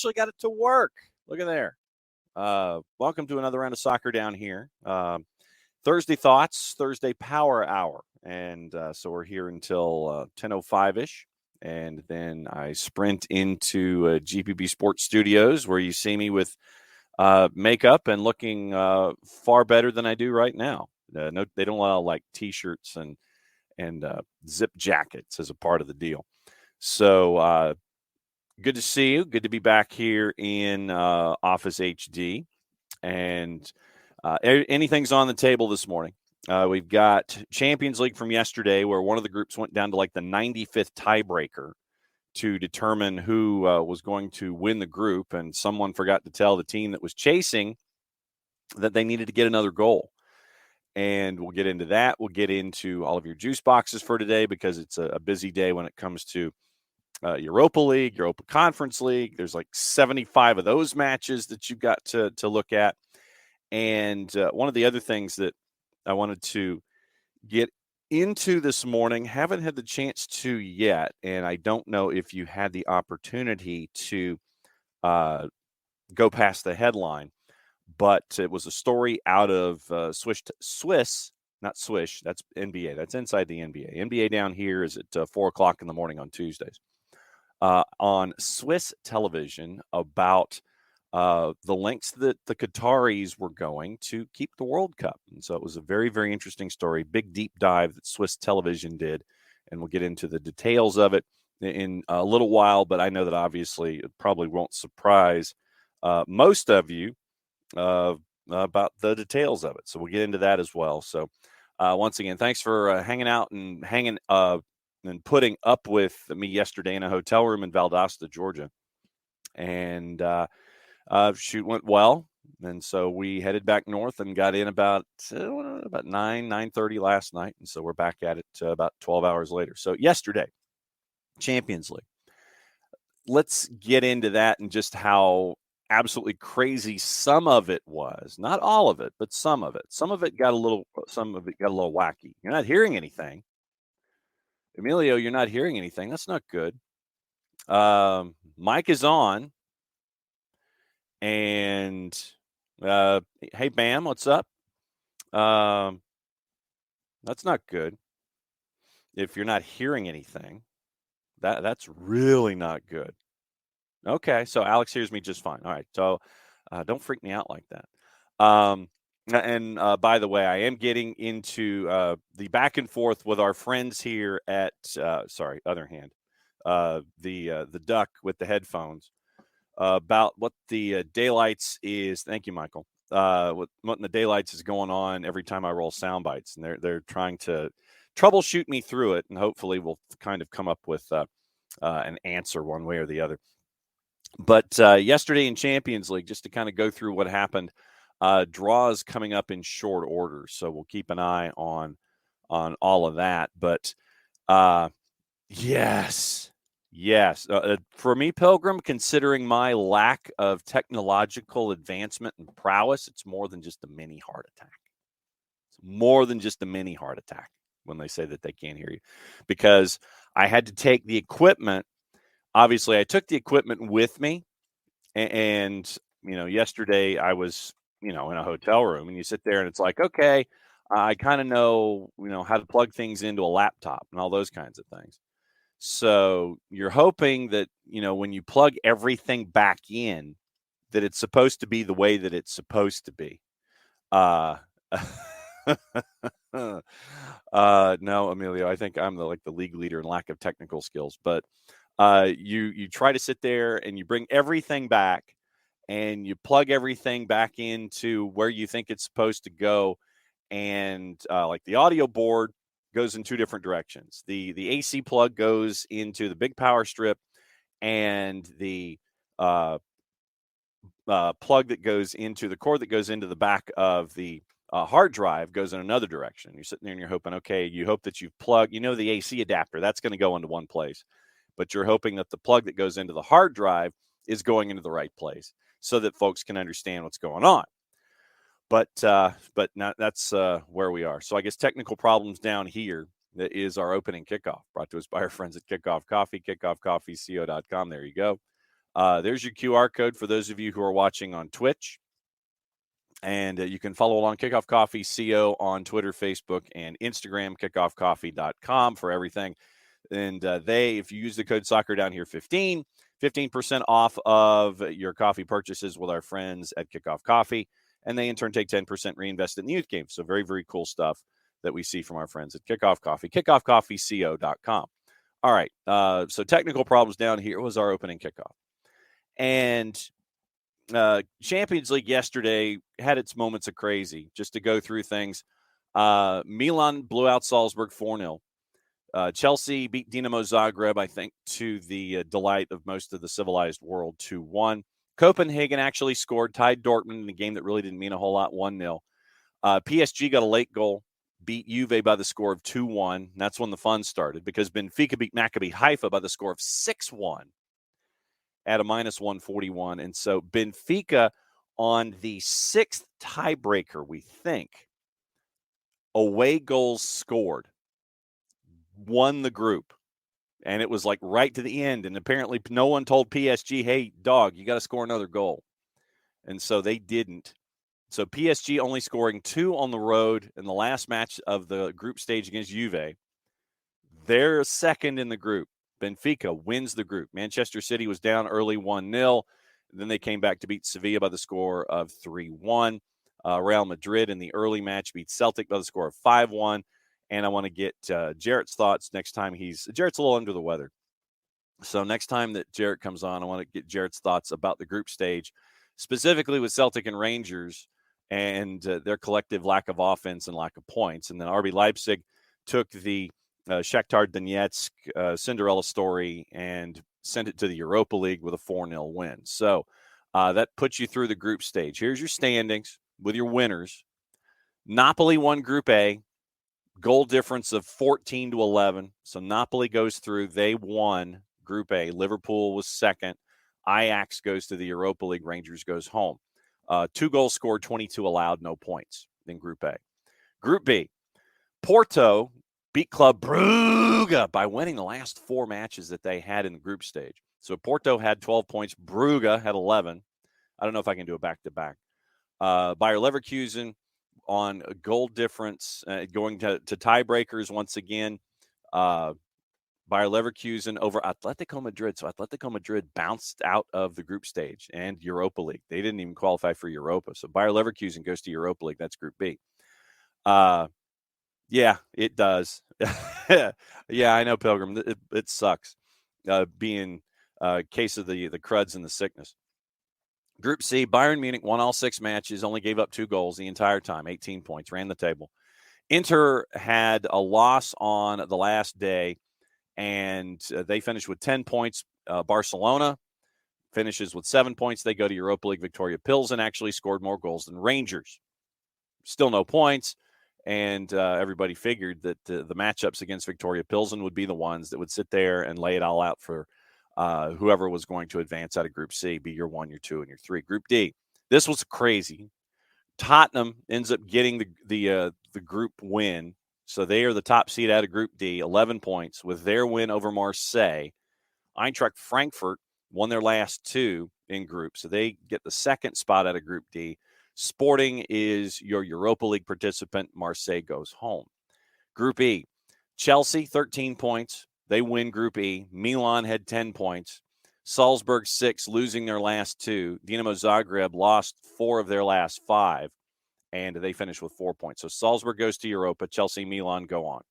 actually got it to work. Look at there. Welcome to another round of soccer down here. Thursday Thoughts, Thursday Power Hour. And so we're here until 10:05-ish. And then I sprint into GPB Sports Studios where you see me with makeup and looking far better than I do right now. No, they don't allow like T-shirts and zip jackets as a part of the deal. So good to see you. Good to be back here in Office HD. And anything's on the table this morning. We've got Champions League from yesterday where one of the groups went down to like the 95th tiebreaker to determine who was going to win the group. And someone forgot to tell the team that was chasing that they needed to get another goal. And we'll get into that. We'll get into all of your juice boxes for today because it's a busy day when it comes to Europa League, Europa Conference League. There's like 75 of those matches that you've got to look at. And one of the other things that I wanted to get into this morning, haven't had the chance to yet, and I don't know if you had the opportunity to go past the headline, but it was a story out of Swiss, not Swish, that's NBA. That's inside the NBA. NBA down here is at 4 o'clock in the morning on Tuesdays. On Swiss television about the lengths that the Qataris were going to keep the World Cup. And so it was a very, very interesting story, big deep dive that Swiss television did. And we'll get into the details of it in a little while, but I know that obviously it probably won't surprise most of you about the details of it. So we'll get into that as well. So once again, thanks for hanging out and and putting up with me yesterday in a hotel room in Valdosta, Georgia. And shoot went well. And so we headed back north and got in about 9:30 last night. And so we're back at it about 12 hours later. So yesterday, Champions League. Let's get into that and just how absolutely crazy some of it was. Not all of it, but some of it. Some of it got a little wacky. You're not hearing anything. Emilio, you're not hearing anything. That's not good. Mic is on. And hey, Bam, what's up? That's not good. If you're not hearing anything, that's really not good. Okay, so Alex hears me just fine. All right, so don't freak me out like that. And by the way, I am getting into the back and forth with our friends here at other hand, the duck with the headphones. About what the daylights is. Thank you, Michael. What in the daylights is going on every time I roll sound bites, and they're trying to troubleshoot me through it, and hopefully we'll kind of come up with an answer one way or the other. But yesterday in Champions League, just to kind of go through what happened, draws coming up in short order, so we'll keep an eye on all of that. But yes. Yes. For me, Pilgrim, considering my lack of technological advancement and prowess, it's more than just a mini heart attack. It's more than just a mini heart attack when they say that they can't hear you. Because I had to take the equipment. Obviously, I took the equipment with me. And yesterday I was, in a hotel room. And you sit there and it's like, okay, I kind of know, how to plug things into a laptop and all those kinds of things. So you're hoping that, when you plug everything back in, that it's supposed to be the way that it's supposed to be. No, Emilio, I think I'm the league leader in lack of technical skills. But you try to sit there and you bring everything back and you plug everything back into where you think it's supposed to go. And like the audio board goes in two different directions. The AC plug goes into the big power strip, and the plug that goes into the cord that goes into the back of the hard drive goes in another direction. You're sitting there and you're hoping, okay, you hope that you've plugged, the AC adapter, that's going to go into one place, but you're hoping that the plug that goes into the hard drive is going into the right place so that folks can understand what's going on. But not, that's where we are. So I guess technical problems down here. That is our opening kickoff, brought to us by our friends at Kickoff Coffee, kickoffcoffeeco.com. There you go. There's your QR code for those of you who are watching on Twitch. And you can follow along Kickoff Coffee CO on Twitter, Facebook, and Instagram, kickoffcoffee.com for everything. And if you use the code Soccer Down Here 15% off of your coffee purchases with our friends at Kickoff Coffee. And they in turn take 10% reinvested in the youth game. So very, very cool stuff that we see from our friends at Kickoff Coffee, kickoffcoffeeco.com. All right. So technical problems down here was our opening kickoff. And Champions League yesterday had its moments of crazy. Just to go through things, Milan blew out Salzburg 4-0. Chelsea beat Dinamo Zagreb, I think, to the delight of most of the civilized world, 2-1. Copenhagen actually scored, tied Dortmund in a game that really didn't mean a whole lot, 1-0. PSG got a late goal, beat Juve by the score of 2-1. That's when the fun started, because Benfica beat Maccabi Haifa by the score of 6-1 at a -141. And so Benfica, on the sixth tiebreaker, we think, away goals scored, won the group. And it was like right to the end. And apparently no one told PSG, hey, dog, you got to score another goal. And so they didn't. So PSG only scoring 2 on the road in the last match of the group stage against Juve. They're second in the group. Benfica wins the group. Manchester City was down early 1-0. Then they came back to beat Sevilla by the score of 3-1. Real Madrid in the early match beat Celtic by the score of 5-1. And I want to get Jarrett's thoughts next time Jarrett's a little under the weather. So next time that Jarrett comes on, I want to get Jarrett's thoughts about the group stage, specifically with Celtic and Rangers and their collective lack of offense and lack of points. And then RB Leipzig took the Shakhtar Donetsk Cinderella story and sent it to the Europa League with a 4-0 win. So that puts you through the group stage. Here's your standings with your winners. Napoli won Group A. Goal difference of 14-11. So Napoli goes through. They won Group A. Liverpool was second. Ajax goes to the Europa League. Rangers goes home. 2 goals scored, 22 allowed, no points in Group A. Group B, Porto beat Club Brugge by winning the last 4 matches that they had in the group stage. So Porto had 12 points. Brugge had 11. I don't know if I can do a back-to-back. Bayer Leverkusen on a goal difference, going to tiebreakers once again. Bayer Leverkusen over Atletico Madrid. So Atletico Madrid bounced out of the group stage and Europa League. They didn't even qualify for Europa. So Bayer Leverkusen goes to Europa League. That's Group B. Yeah, it does. Yeah, I know, Pilgrim. It sucks being a case of the cruds and the sickness. Group C, Bayern Munich won all 6 matches, only gave up 2 goals the entire time, 18 points, ran the table. Inter had a loss on the last day, and they finished with 10 points. Barcelona finishes with 7 points. They go to Europa League. Victoria Pilsen actually scored more goals than Rangers. Still no points, and everybody figured that the matchups against Victoria Pilsen would be the ones that would sit there and lay it all out for whoever was going to advance out of Group C, be your 1, your 2, and your 3. Group D, this was crazy. Tottenham ends up getting the group win. So they are the top seed out of Group D, 11 points with their win over Marseille. Eintracht Frankfurt won their last 2 in group, so they get the second spot out of Group D. Sporting is your Europa League participant. Marseille goes home. Group E, Chelsea, 13 points. They win Group E. Milan had 10 points. Salzburg, 6, losing their last 2. Dinamo Zagreb lost 4 of their last 5, and they finish with 4 points. So Salzburg goes to Europa. Chelsea, Milan go on.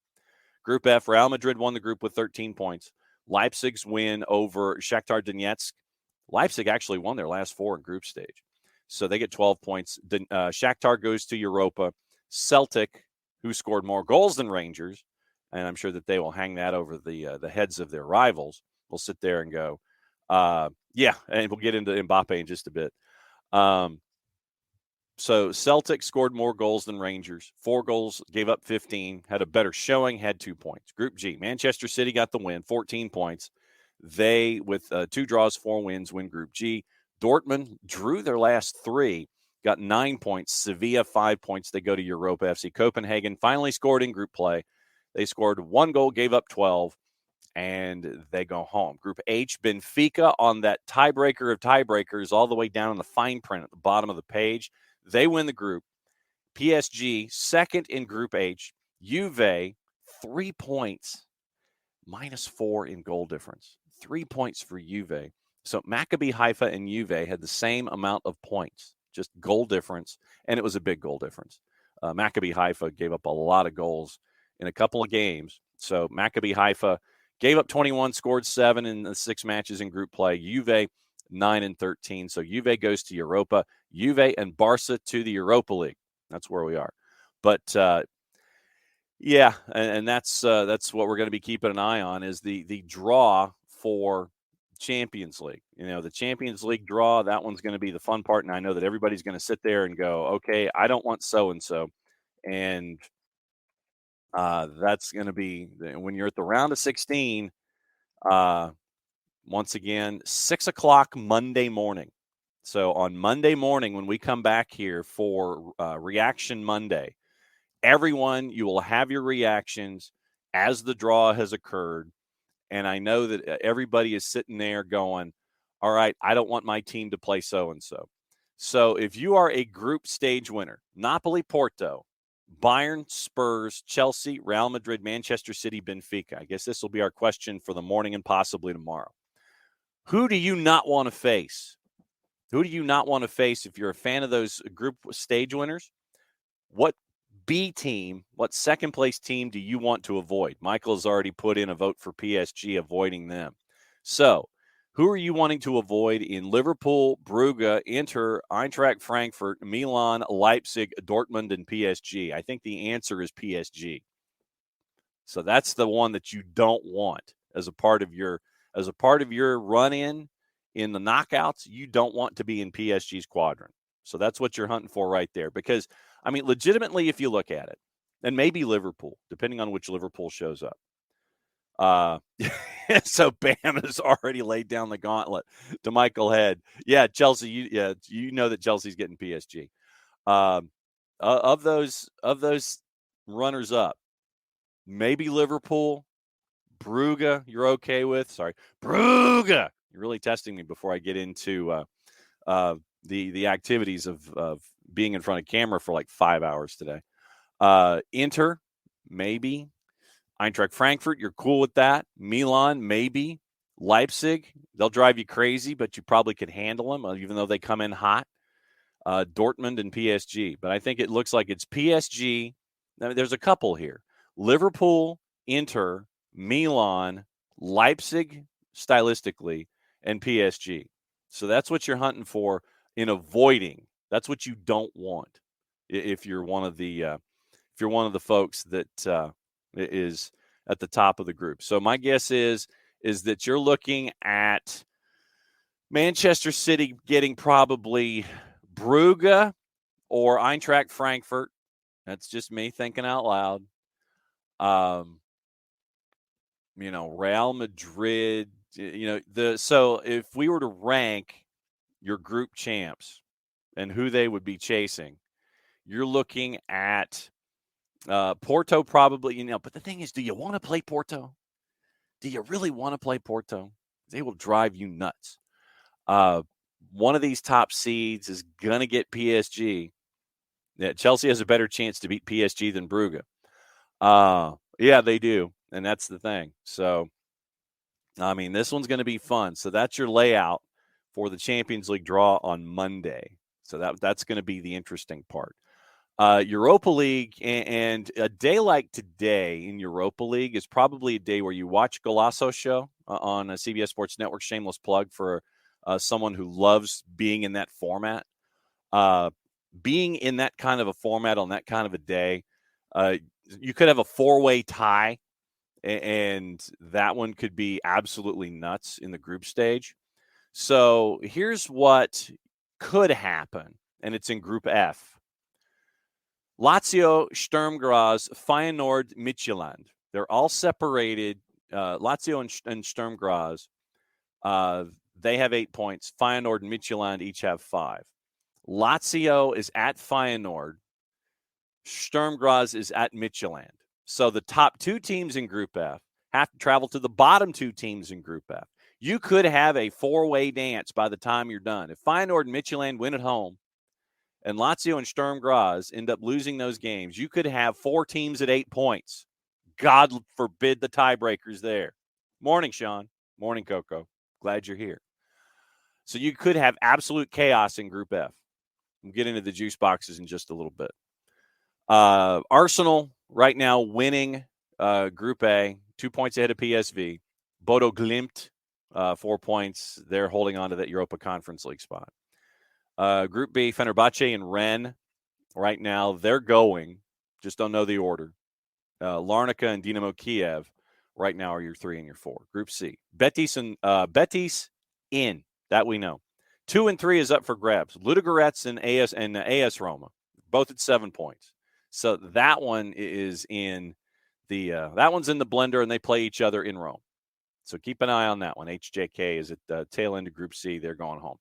Group F, Real Madrid won the group with 13 points. Leipzig's win over Shakhtar Donetsk. Leipzig actually won their last 4 in group stage. So they get 12 points. Shakhtar goes to Europa. Celtic, who scored more goals than Rangers, and I'm sure that they will hang that over the heads of their rivals, will sit there and go, yeah, and we'll get into Mbappe in just a bit. So Celtic scored more goals than Rangers. 4 goals, gave up 15, had a better showing, had 2 points. Group G, Manchester City got the win, 14 points. They, with 2 draws, 4 wins, win Group G. Dortmund drew their last 3, got 9 points. Sevilla, 5 points. They go to Europa. FC Copenhagen finally scored in group play. They scored 1 goal, gave up 12. and they go home. Group H, Benfica on that tiebreaker of tiebreakers all the way down in the fine print at the bottom of the page. They win the group. PSG, second in Group H. Juve, 3 points, -4 in goal difference. 3 points for Juve. So Maccabi Haifa and Juve had the same amount of points, just goal difference, and it was a big goal difference. Maccabi Haifa gave up a lot of goals in a couple of games. So Maccabi Haifa gave up 21, scored 7 in the 6 matches in group play. Juve, 9 and 13. So Juve goes to Europa. Juve and Barca to the Europa League. That's where we are. But yeah, and that's what we're going to be keeping an eye on is the draw for Champions League. The Champions League draw, that one's going to be the fun part, and I know that everybody's going to sit there and go, okay, I don't want so-and-so, and that's going to be when you're at the round of 16, once again, 6 o'clock Monday morning. So on Monday morning when we come back here for Reaction Monday, everyone, you will have your reactions as the draw has occurred. And I know that everybody is sitting there going, all right, I don't want my team to play so-and-so. So if you are a group stage winner, Napoli, Porto, Bayern, Spurs, Chelsea, Real Madrid, Manchester City, Benfica. I guess this will be our question for the morning and possibly tomorrow. Who do you not want to face? Who do you not want to face if you're a fan of those group stage winners? What B team, what second place team do you want to avoid? Michael has already put in a vote for PSG, avoiding them. So, who are you wanting to avoid in Liverpool, Brugge, Inter, Eintracht Frankfurt, Milan, Leipzig, Dortmund, and PSG? I think the answer is PSG. So that's the one that you don't want as a part of your run-in the knockouts. You don't want to be in PSG's quadrant. So that's what you're hunting for right there. Because, I mean, legitimately, if you look at it, and maybe Liverpool, depending on which Liverpool shows up. So Bam has already laid down the gauntlet to Michael Head. Yeah, Chelsea, you know that Chelsea's getting PSG. Of those runners up, maybe Liverpool, Brugge, you're okay with. Sorry, Brugge. You're really testing me before I get into the activities of being in front of camera for like 5 hours today. Inter, maybe. Eintracht Frankfurt, you're cool with that. Milan, maybe. Leipzig, they'll drive you crazy, but you probably could handle them, even though they come in hot. Dortmund and PSG. But I think it looks like it's PSG. Now, there's a couple here. Liverpool, Inter, Milan, Leipzig, stylistically, and PSG. So that's what you're hunting for in avoiding. That's what you don't want if you're one of the folks that is at the top of the group. So my guess is that you're looking at Manchester City getting probably Brugge or Eintracht Frankfurt. That's just me thinking out loud. Real Madrid, so if we were to rank your group champs and who they would be chasing, you're looking at Porto probably, but the thing is, do you want to play Porto? Do you really want to play Porto? They will drive you nuts. One of these top seeds is going to get PSG. Yeah, Chelsea has a better chance to beat PSG than Brugge. Yeah, they do. And that's the thing. So, I mean, this one's going to be fun. So that's your layout for the Champions League draw on Monday. So that's going to be the interesting part. Europa League, and a day like today in Europa League is probably a day where you watch Golasso show on a CBS Sports Network. Shameless plug for someone who loves being in that format. Being in that kind of a format on that kind of a day, you could have a 4-way tie, and that one could be absolutely nuts in the group stage. So here's what could happen, and it's in Group F. Lazio, Sturm Graz, Feyenoord, Midtjylland. They're all separated. Lazio and Sturm Graz, they have 8 points. Feyenoord and Midtjylland each have 5. Lazio is at Feyenoord. Sturm Graz is at Midtjylland. So the top 2 teams in Group F have to travel to the bottom 2 teams in Group F. You could have a 4-way dance by the time you're done. If Feyenoord and Midtjylland win at home and Lazio and Sturm Graz end up losing those games, you could have 4 teams at 8 points. God forbid the tiebreakers there. Morning, Sean. Morning, Coco. Glad you're here. So you could have absolute chaos in Group F. We'll get into the juice boxes in just a little bit. Arsenal right now winning Group A, 2 points ahead of PSV. Bodo Glimt, 4 points. They're holding on to that Europa Conference League spot. Group B, Fenerbahce and Rennes right now, they're going. Just don't know the order. Larnaca and Dinamo Kiev right now are your 3 and your 4. Group C, Betis in. That we know. 2 and 3 is up for grabs. Ludogorets and AS Roma, both at 7 points. So that one is in that one's in the blender, and they play each other in Rome. So keep an eye on that one. HJK is at the tail end of Group C. They're going home.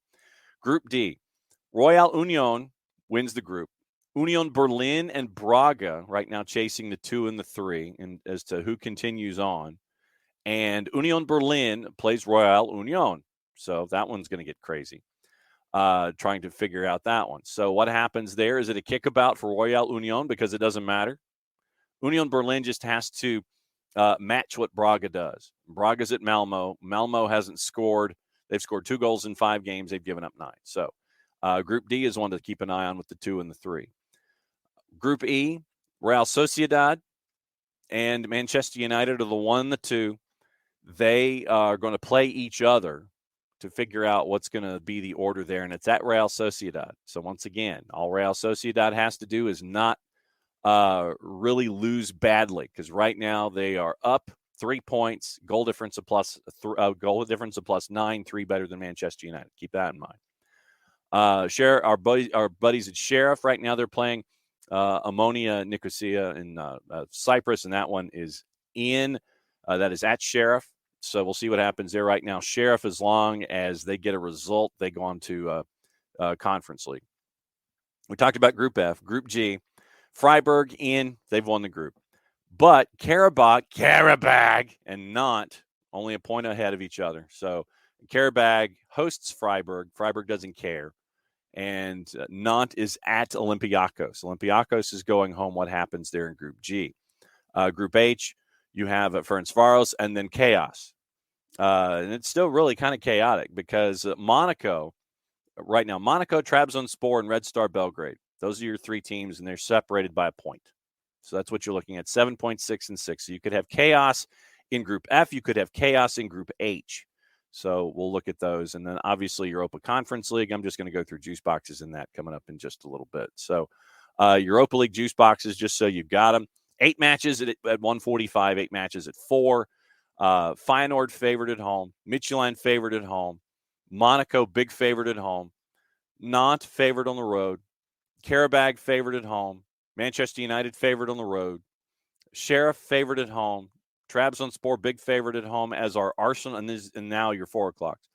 Group D, Royal Union wins the group. Union Berlin and Braga right now chasing the 2 and the 3 and as to who continues on. And Union Berlin plays Royal Union. So that one's going to get crazy, trying to figure out that one. So what happens there? Is it a kickabout for Royal Union because it doesn't matter? Union Berlin just has to match what Braga does. Braga's at Malmo. Malmo hasn't scored. They've scored 2 goals in 5 games. They've given up 9. So Group D is one to keep an eye on with the 2 and the 3. Group E, Real Sociedad and Manchester United are the 1 and the 2. They are going to play each other to figure out what's going to be the order there, and it's at Real Sociedad. So once again, all Real Sociedad has to do is not really lose badly, because right now they are up 3 points, goal difference of plus 9, 3 better than Manchester United. Keep that in mind. Our buddies at Sheriff right now, they're playing Ammonia Nicosia in Cyprus, and that one is in. That is at Sheriff. So we'll see what happens there right now. Sheriff, as long as they get a result, they go on to Conference League. We talked about Group F. Group G, Freiburg in. They've won the group. But Karabag, and Nantes only a point ahead of each other. So Karabag hosts Freiburg. Freiburg doesn't care. And Nantes is at Olympiacos. Olympiacos is going home. What happens there in Group G? Group H, you have Ferencváros and then chaos. And it's still really kind of chaotic because Monaco, right now, Monaco, Trabzonspor, and Red Star Belgrade. Those are your 3 teams, and they're separated by a point. So that's what you're looking at, 7.6 and 6. So you could have chaos in Group F. You could have chaos in Group H. So we'll look at those. And then obviously Europa Conference League. I'm just going to go through juice boxes in that coming up in just a little bit. So Europa League juice boxes, just so you've got them. 8 matches at 145, 8 matches at 4. Feyenoord favored at home. Midtjylland favored at home. Monaco, big favorite at home. Nantes favored on the road. Karabag favored at home. Manchester United favored on the road. Sheriff favored at home. Trabzonspor, big favorite at home, as are Arsenal, and now your 4 o'clocks.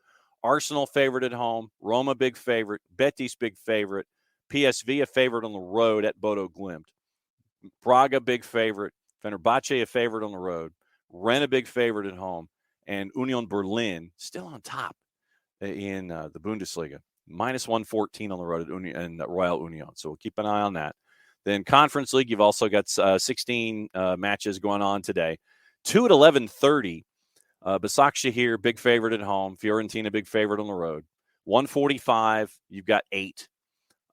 Arsenal favored at home. Roma, big favorite. Betis, big favorite. PSV, a favorite on the road at Bodo Glimt. Braga, big favorite. Fenerbahce, a favorite on the road. Rennes, a big favorite at home. And Union Berlin, still on top in the Bundesliga. Minus 114 on the road at Royal Union. So we'll keep an eye on that. Then Conference League, you've also got 16 matches going on today. 2 at 11:30. Başakşehir, big favorite at home. Fiorentina, big favorite on the road. 145, you've got 8.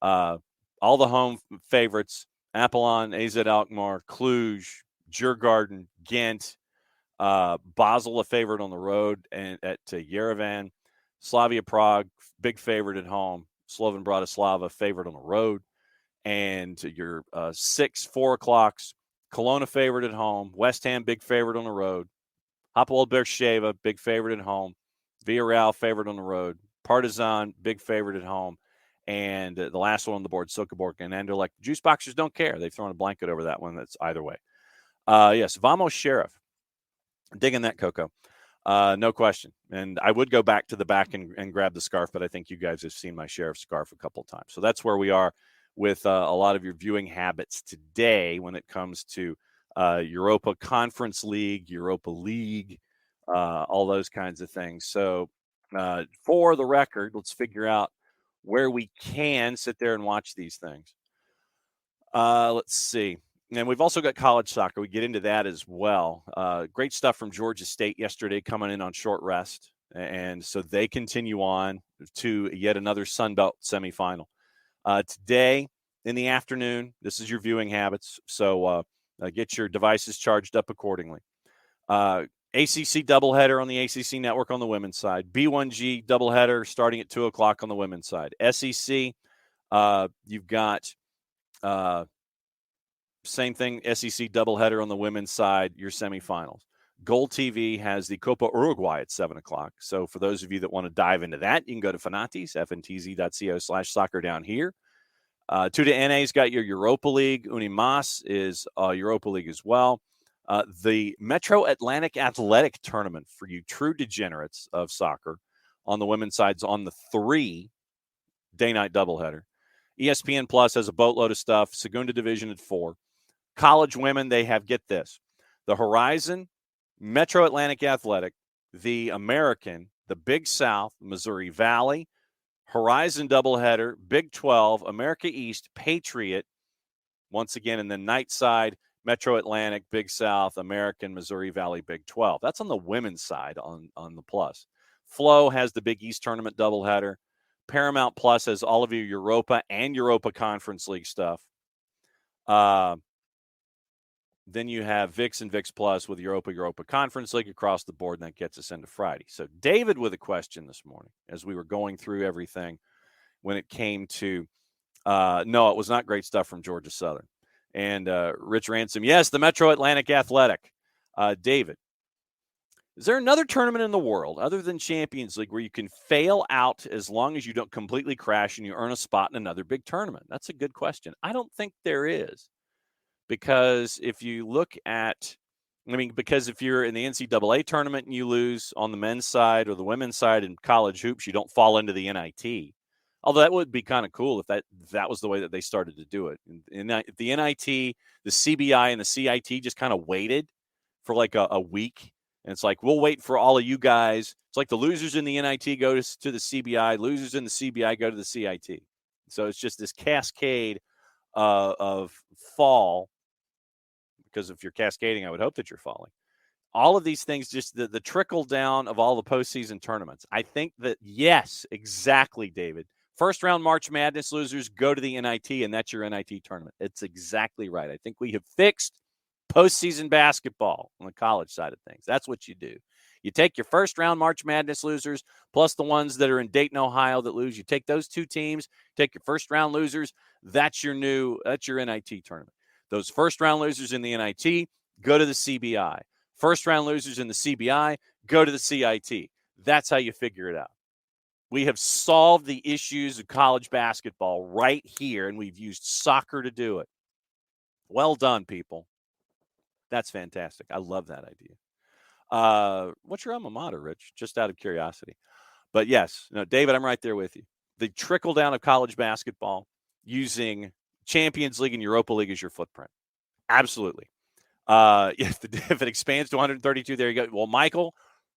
All the home favorites, Apollon, AZ Alkmaar, Cluj, Djurgården, Ghent, Basel, a favorite on the road, and at Yerevan. Slavia Prague, big favorite at home. Slovan Bratislava, favorite on the road. And your 6, 4 o'clocks, Kelowna favorite at home. West Ham, big favorite on the road. Hapoel Beersheva, big favorite at home. Villarreal, favorite on the road. Partizan, big favorite at home. And the last one on the board, Silkeborg and Anderlecht. Juice boxers don't care. They've thrown a blanket over that one. That's either way. Yes, Vamos Sheriff. Digging that, Coco. No question. And I would go back to the back and grab the scarf, but I think you guys have seen my Sheriff scarf a couple of times. So that's where we are with a lot of your viewing habits today when it comes to Europa Conference League, Europa League, all those kinds of things. So for the record, let's figure out where we can sit there and watch these things. Let's see. And we've also got college soccer. We get into that as well. Great stuff from Georgia State yesterday coming in on short rest. And so they continue on to yet another Sun Belt semifinal. Today in the afternoon, this is your viewing habits. So get your devices charged up accordingly. ACC doubleheader on the ACC network on the women's side. B1G doubleheader starting at 2 o'clock on the women's side. SEC, you've got same thing, SEC doubleheader on the women's side, your semifinals. Gold TV has the Copa Uruguay at 7 o'clock. So for those of you that want to dive into that, you can go to Fanatis, fntz.co/soccer down here. Tuda NA's got your Europa League. Unimas is Europa League as well. The Metro Atlantic Athletic Tournament for you true degenerates of soccer on the women's side's on the 3 day-night doubleheader. ESPN Plus has a boatload of stuff. Segunda Division at 4. College women, they have, get this, the Horizon, Metro Atlantic Athletic, the American, the Big South, Missouri Valley, Horizon doubleheader, Big 12, America East, Patriot, once again, and then night side, Metro Atlantic, Big South, American, Missouri Valley, Big 12. That's on the women's side on the plus. Flow has the Big East tournament doubleheader. Paramount Plus has all of your Europa and Europa Conference League stuff. Then you have VIX and VIX Plus with Europa Conference League across the board, and that gets us into Friday. So David with a question this morning as we were going through everything when it came to no, it was not great stuff from Georgia Southern. And Rich Ransom, yes, the Metro Atlantic Athletic. David, is there another tournament in the world other than Champions League where you can fail out as long as you don't completely crash and you earn a spot in another big tournament? That's a good question. I don't think there is. Because if you look at, because if you're in the NCAA tournament and you lose on the men's side or the women's side in college hoops, you don't fall into the NIT. Although that would be kind of cool if that was the way that they started to do it. And the NIT, the CBI, and the CIT just kind of waited for like a week. And it's like, we'll wait for all of you guys. It's like the losers in the NIT go to the CBI, losers in the CBI go to the CIT. So it's just this cascade of fall. Because if you're cascading, I would hope that you're falling. All of these things, just the trickle down of all the postseason tournaments. I think that, yes, exactly, David. First round March Madness losers go to the NIT, and that's your NIT tournament. It's exactly right. I think we have fixed postseason basketball on the college side of things. That's what you do. You take your first round March Madness losers, plus the ones that are in Dayton, Ohio that lose. You take those two teams, take your first round losers. That's your NIT tournament. Those first-round losers in the NIT go to the CBI. First-round losers in the CBI go to the CIT. That's how you figure it out. We have solved the issues of college basketball right here, and we've used soccer to do it. Well done, people. That's fantastic. I love that idea. What's your alma mater, Rich? Just out of curiosity. But yes, David, I'm right there with you. The trickle-down of college basketball using Champions League and Europa League is your footprint. Absolutely. If it expands to 132, there you go. Well, Michael,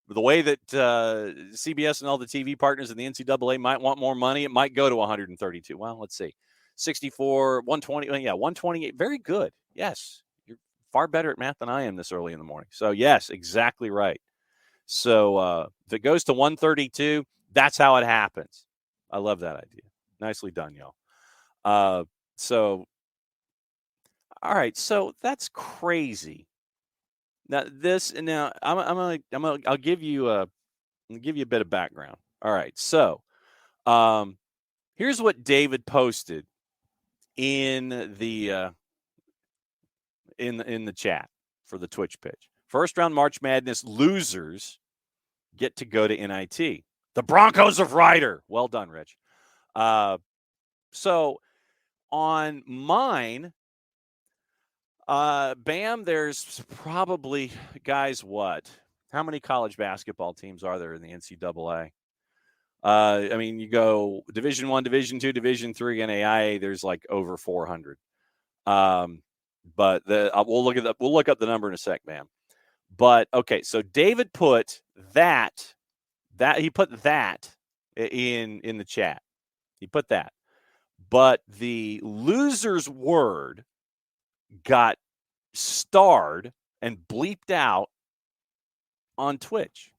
the way that CBS and all the TV partners in the NCAA might want more money, it might go to 132. Well, let's see. 64, 120. Yeah, 128. Very good. Yes. You're far better at math than I am this early in the morning. So, yes, exactly right. So, if it goes to 132, that's how it happens. I love that idea. Nicely done, y'all. All right, so that's crazy. I'll give you a bit of background. All right, so here's what David posted in the in the chat for the Twitch pitch. First round March Madness losers get to go to NIT. The Broncos of Ryder. Well done, Rich. So on mine. Bam, there's probably, guys, what? How many college basketball teams are there in the NCAA? You go Division I, Division II, Division III, NAIA, there's like over 400. but we'll look up the number in a sec, man. But okay, so David put that he put that in the chat. He put that, but the loser's word got starred and bleeped out on Twitch.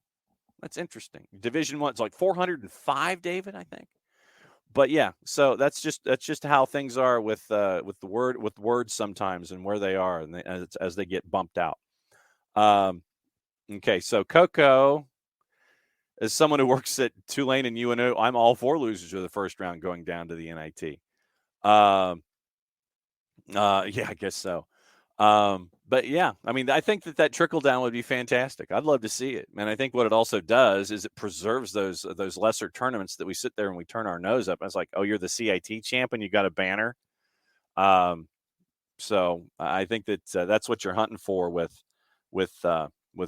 That's interesting. Division 1's like 405, David, I think. But yeah, so that's just how things are with words sometimes and where they are and as they get bumped out. Okay, so Coco, as someone who works at Tulane and UNO, I'm all for losers of the first round going down to the NIT. Yeah, I guess so. But yeah, I mean, I think that trickle down would be fantastic. I'd love to see it. And I think what it also does is it preserves those lesser tournaments that we sit there and we turn our nose up. It's like, oh, you're the CIT champ and you got a banner. So I think that that's what you're hunting for with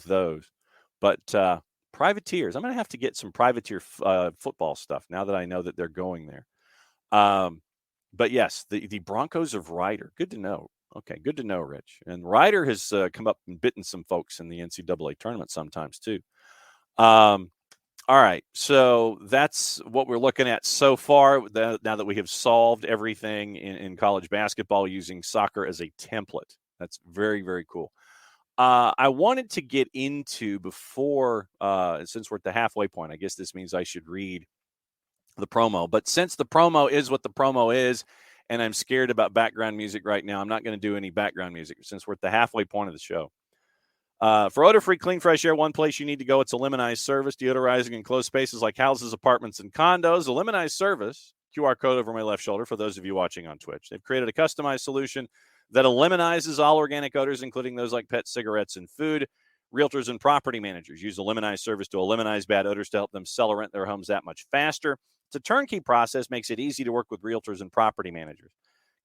those. But privateers, I'm going to have to get some privateer football stuff now that I know that they're going there. But yes, the Broncos of Ryder. Good to know. Okay, good to know, Rich. And Ryder has come up and bitten some folks in the NCAA tournament sometimes too. All right, so that's what we're looking at so far. Now that we have solved everything in college basketball using soccer as a template, that's very, very cool. I wanted to get into before, since we're at the halfway point, I guess this means I should read the promo. But since the promo is what the promo is, and I'm scared about background music right now, I'm not going to do any background music since we're at the halfway point of the show. For odor-free, clean, fresh air, one place you need to go. It's a Lemonize service, deodorizing enclosed spaces like houses, apartments, and condos. A Lemonize service, QR code over my left shoulder for those of you watching on Twitch. They've created a customized solution that eliminizes all organic odors, including those like pet cigarettes and food. Realtors and property managers use the Lemonize service to eliminate bad odors to help them sell or rent their homes that much faster. It's a turnkey process, makes it easy to work with realtors and property managers.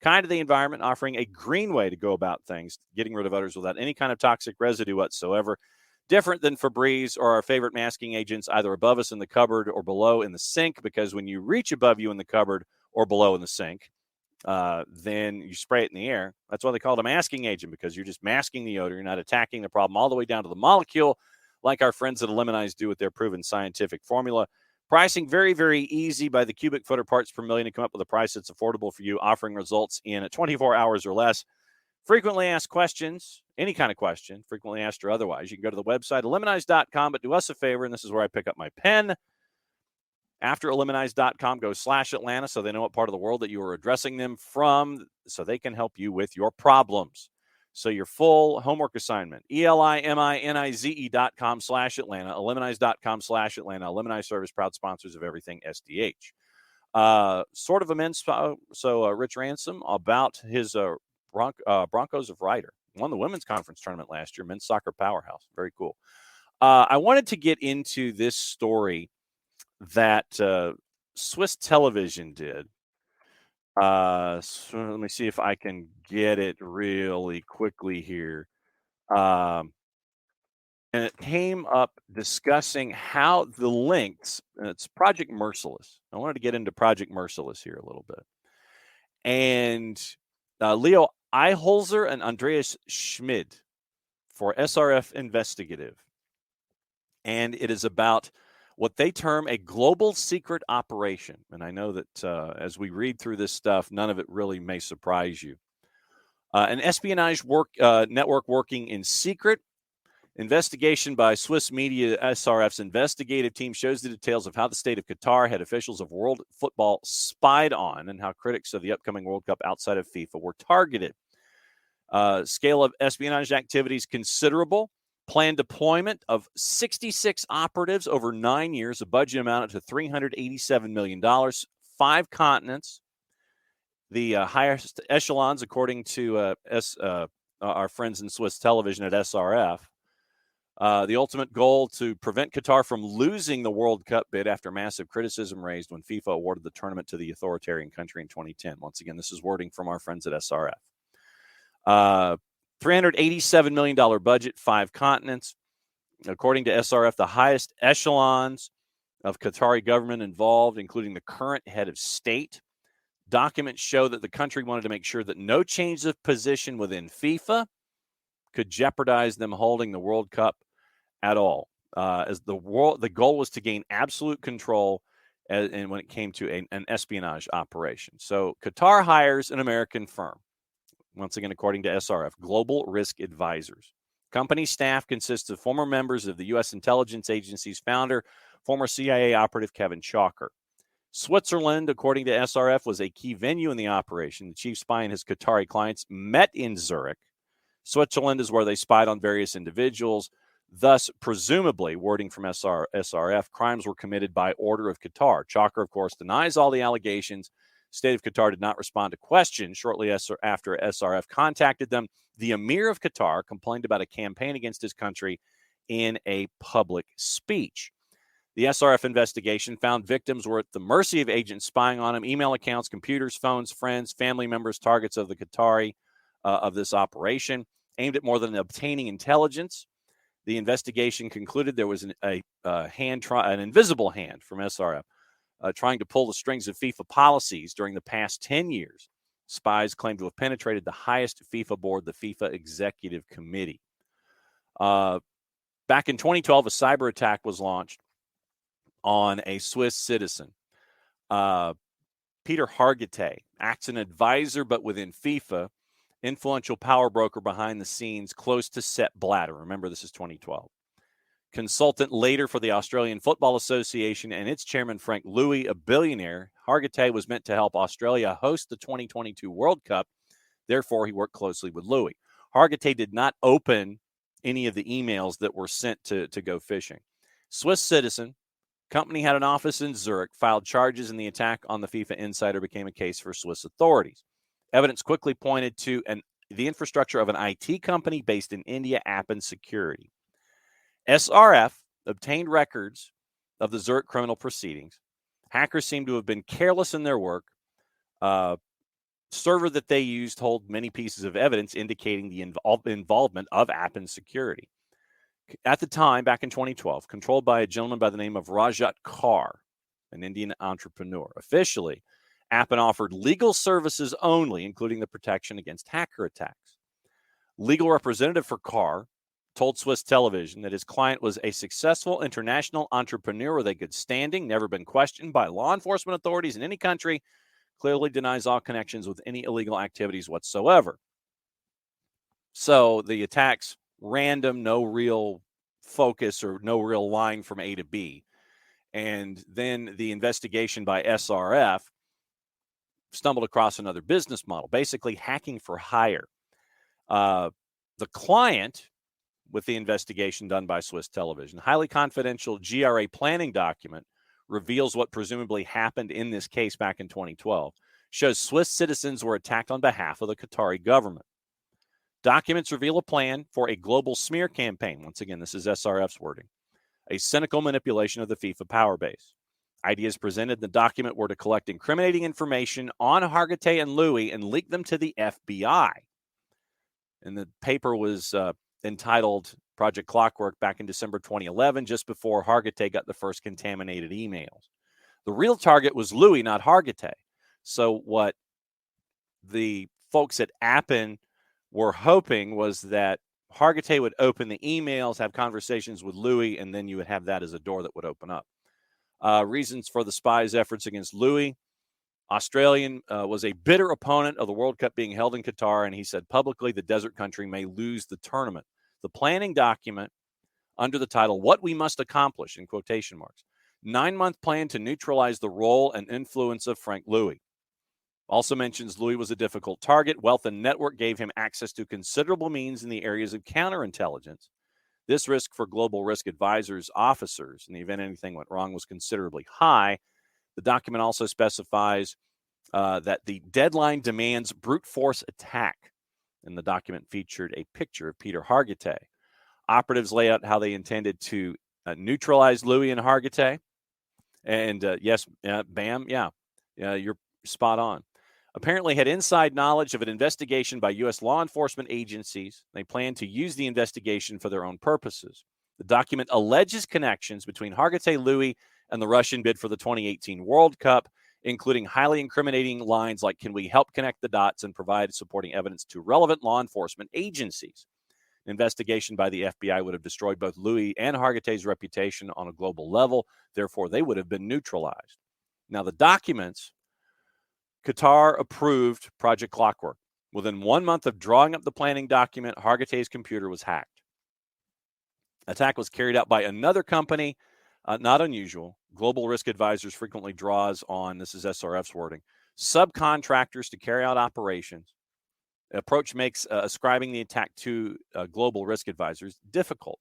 Kind to the environment, offering a green way to go about things, getting rid of odors without any kind of toxic residue whatsoever. Different than Febreze or our favorite masking agents, either above us in the cupboard or below in the sink, because when you reach above you in the cupboard or below in the sink, then you spray it in the air. That's why they call it a masking agent, because you're just masking the odor. You're not attacking the problem all the way down to the molecule like our friends at Lemonize do with their proven scientific formula. Pricing very, very easy by the cubic foot or parts per million to come up with a price that's affordable for you, offering results in 24 hours or less. Frequently asked questions, any kind of question, frequently asked or otherwise. You can go to the website, lemonize.com, but do us a favor, and this is where I pick up my pen. After lemonize.com, go /Atlanta so they know what part of the world that you are addressing them from, so they can help you with your problems. So your full homework assignment, ELIMINIZE.com /Atlanta, lemonize.com /Atlanta. Lemonize service, proud sponsors of everything SDH. Sort of immense. So Rich Ransom about his Broncos of Ryder. Won the women's conference tournament last year, men's soccer powerhouse. Very cool. I wanted to get into this story that Swiss Television did. So let me see if I can get it really quickly here. And it came up discussing how the links, and it's Project Merciless. I wanted to get into Project Merciless here a little bit. And Leo Eiholzer and Andreas Schmid for SRF Investigative. And it is about what they term a global secret operation. And I know that as we read through this stuff, none of it really may surprise you. An espionage network working in secret. Investigation by Swiss media. SRF's investigative team shows the details of how the state of Qatar had officials of world football spied on and how critics of the upcoming World Cup outside of FIFA were targeted. Scale of espionage activities considerable. Planned deployment of 66 operatives over 9 years. A budget amounted to $387 million. 5 continents. The highest echelons, according to our friends in Swiss Television at SRF. The ultimate goal to prevent Qatar from losing the World Cup bid after massive criticism raised when FIFA awarded the tournament to the authoritarian country in 2010. Once again, this is wording from our friends at SRF. $387 million budget, 5 continents. According to SRF, the highest echelons of Qatari government involved, including the current head of state, documents show that the country wanted to make sure that no change of position within FIFA could jeopardize them holding the World Cup at all. As the goal was to gain absolute control, and when it came to an espionage operation. So Qatar hires an American firm, once again, according to SRF, Global Risk Advisors. Company staff consists of former members of the U.S. intelligence agency's founder, former CIA operative Kevin Chalker. Switzerland, according to SRF, was a key venue in the operation. The chief spy and his Qatari clients met in Zurich. Switzerland is where they spied on various individuals. Thus, presumably, wording from SRF, crimes were committed by order of Qatar. Chalker, of course, denies all the allegations. State of Qatar did not respond to questions. Shortly after SRF contacted them, the Emir of Qatar complained about a campaign against his country in a public speech. The SRF investigation found victims were at the mercy of agents spying on them, email accounts, computers, phones, friends, family members, targets of the Qatari of this operation, aimed at more than obtaining intelligence. The investigation concluded there was an invisible hand from SRF trying to pull the strings of FIFA policies during the past 10 years. Spies claim to have penetrated the highest FIFA board, the FIFA Executive Committee. Back in 2012, a cyber attack was launched on a Swiss citizen. Peter Hargitay acts an advisor, but within FIFA, influential power broker behind the scenes, close to Sepp Blatter. Remember, this is 2012. Consultant later for the Australian Football Association and its chairman, Frank Louis, a billionaire. Hargitay was meant to help Australia host the 2022 World Cup. Therefore, he worked closely with Louis. Hargitay did not open any of the emails that were sent to go fishing. Swiss citizen, company had an office in Zurich, filed charges, and the attack on the FIFA insider became a case for Swiss authorities. Evidence quickly pointed to the infrastructure of an IT company based in India, Appen Security. SRF obtained records of the Zurich criminal proceedings. Hackers seem to have been careless in their work. Server that they used hold many pieces of evidence indicating the involvement of Appen Security. At the time, back in 2012, controlled by a gentleman by the name of Rajat Kaur, an Indian entrepreneur. Officially, Appen offered legal services only, including the protection against hacker attacks. Legal representative for Kaur told Swiss television that his client was a successful international entrepreneur with a good standing, never been questioned by law enforcement authorities in any country, clearly denies all connections with any illegal activities whatsoever. So the attacks, random, no real focus or no real line from A to B. And then the investigation by SRF stumbled across another business model, basically hacking for hire. The client with the investigation done by Swiss television, highly confidential GRA planning document reveals what presumably happened in this case back in 2012, shows Swiss citizens were attacked on behalf of the Qatari government. Documents reveal a plan for a global smear campaign. Once again, this is SRF's wording. A cynical manipulation of the FIFA power base. Ideas presented in the document were to collect incriminating information on Hargitay and Louis and leak them to the FBI. And the paper was entitled Project Clockwork back in December 2011, just before Hargitay got the first contaminated emails. The real target was Louis, not Hargitay. So what the folks at Appen were hoping was that Hargitay would open the emails, have conversations with Louis, and then you would have that as a door that would open up. Reasons for the spies' efforts against Louis. Australian was a bitter opponent of the World Cup being held in Qatar, and he said publicly the desert country may lose the tournament. The planning document under the title, What We Must Accomplish, in quotation marks, 9-month plan to neutralize the role and influence of Frank Louis. Also mentions Louis was a difficult target. Wealth and network gave him access to considerable means in the areas of counterintelligence. This risk for global risk advisors, officers, in the event anything went wrong, was considerably high. The document also specifies that the deadline demands brute force attack. And the document featured a picture of Peter Hargitay. Operatives lay out how they intended to neutralize Louis and Hargitay. And yes, Bam, yeah, you're spot on. Apparently had inside knowledge of an investigation by U.S. law enforcement agencies. They plan to use the investigation for their own purposes. The document alleges connections between Hargitay, Louis, and the Russian bid for the 2018 World Cup. including highly incriminating lines like, "Can we help connect the dots and provide supporting evidence to relevant law enforcement agencies?" An investigation by the FBI would have destroyed both Louis and Hargitay's reputation on a global level. Therefore, they would have been neutralized. Now, the documents, Qatar approved Project Clockwork. Within 1 month of drawing up the planning document, Hargitay's computer was hacked. Attack was carried out by another company, not unusual. Global Risk Advisors frequently draws on, this is SRF's wording, subcontractors to carry out operations. The approach makes ascribing the attack to Global Risk Advisors difficult.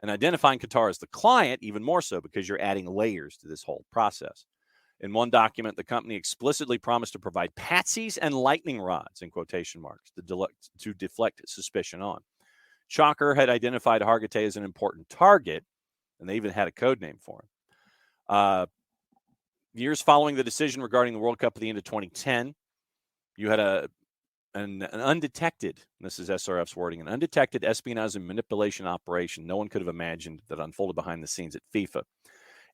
And identifying Qatar as the client, even more so, because you're adding layers to this whole process. In one document, the company explicitly promised to provide patsies and lightning rods, in quotation marks, to deflect suspicion on. Chalker had identified Hargitay as an important target, and they even had a code name for him. Years following the decision regarding the World Cup at the end of 2010, you had an undetected, this is SRF's wording, an undetected espionage and manipulation operation no one could have imagined that unfolded behind the scenes at FIFA.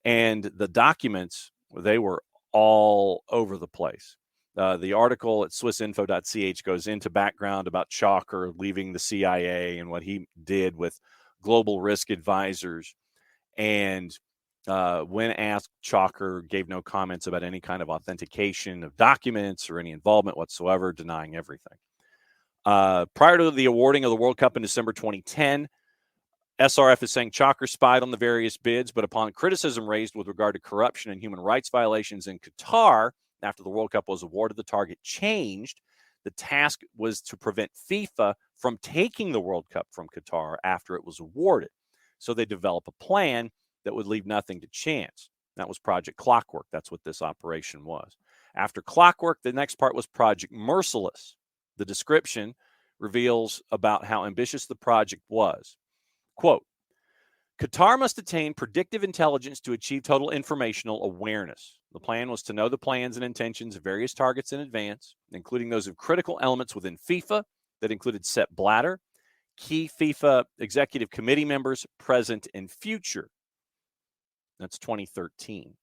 And the documents, they were all over the place. The article at swissinfo.ch goes into background about Chalker leaving the CIA and what he did with Global Risk Advisors. And when asked, Chalker gave no comments about any kind of authentication of documents or any involvement whatsoever, denying everything. Prior to the awarding of the World Cup in December 2010, SRF is saying Chalker spied on the various bids, but upon criticism raised with regard to corruption and human rights violations in Qatar, after the World Cup was awarded, the target changed. The task was to prevent FIFA from taking the World Cup from Qatar after it was awarded. So they developed a plan that would leave nothing to chance. That was Project Clockwork. That's what this operation was. After Clockwork, the next part was Project Merciless. The description reveals about how ambitious the project was. Quote, Qatar must attain predictive intelligence to achieve total informational awareness. The plan was to know the plans and intentions of various targets in advance, including those of critical elements within FIFA that included Sepp Blatter, key FIFA executive committee members present and future. That's 2013.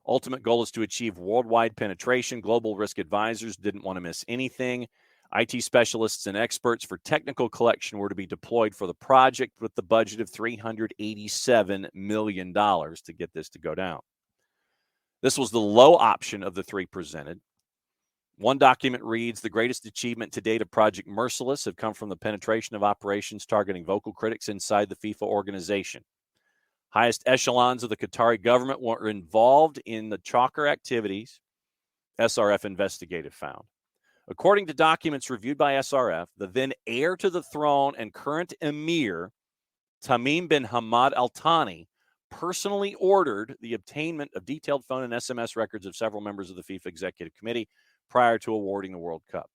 Ultimate goal is to achieve worldwide penetration. Global Risk Advisors didn't want to miss anything. IT specialists and experts for technical collection were to be deployed for the project with the budget of $387 million to get this to go down. This was the low option of the three presented. One document reads, the greatest achievement to date of Project Merciless have come from the penetration of operations targeting vocal critics inside the FIFA organization. Highest echelons of the Qatari government were involved in the Chalker activities, SRF investigative found. According to documents reviewed by SRF, the then heir to the throne and current emir, Tamim bin Hamad Al Thani, personally ordered the obtainment of detailed phone and SMS records of several members of the FIFA Executive Committee prior to awarding the World Cup.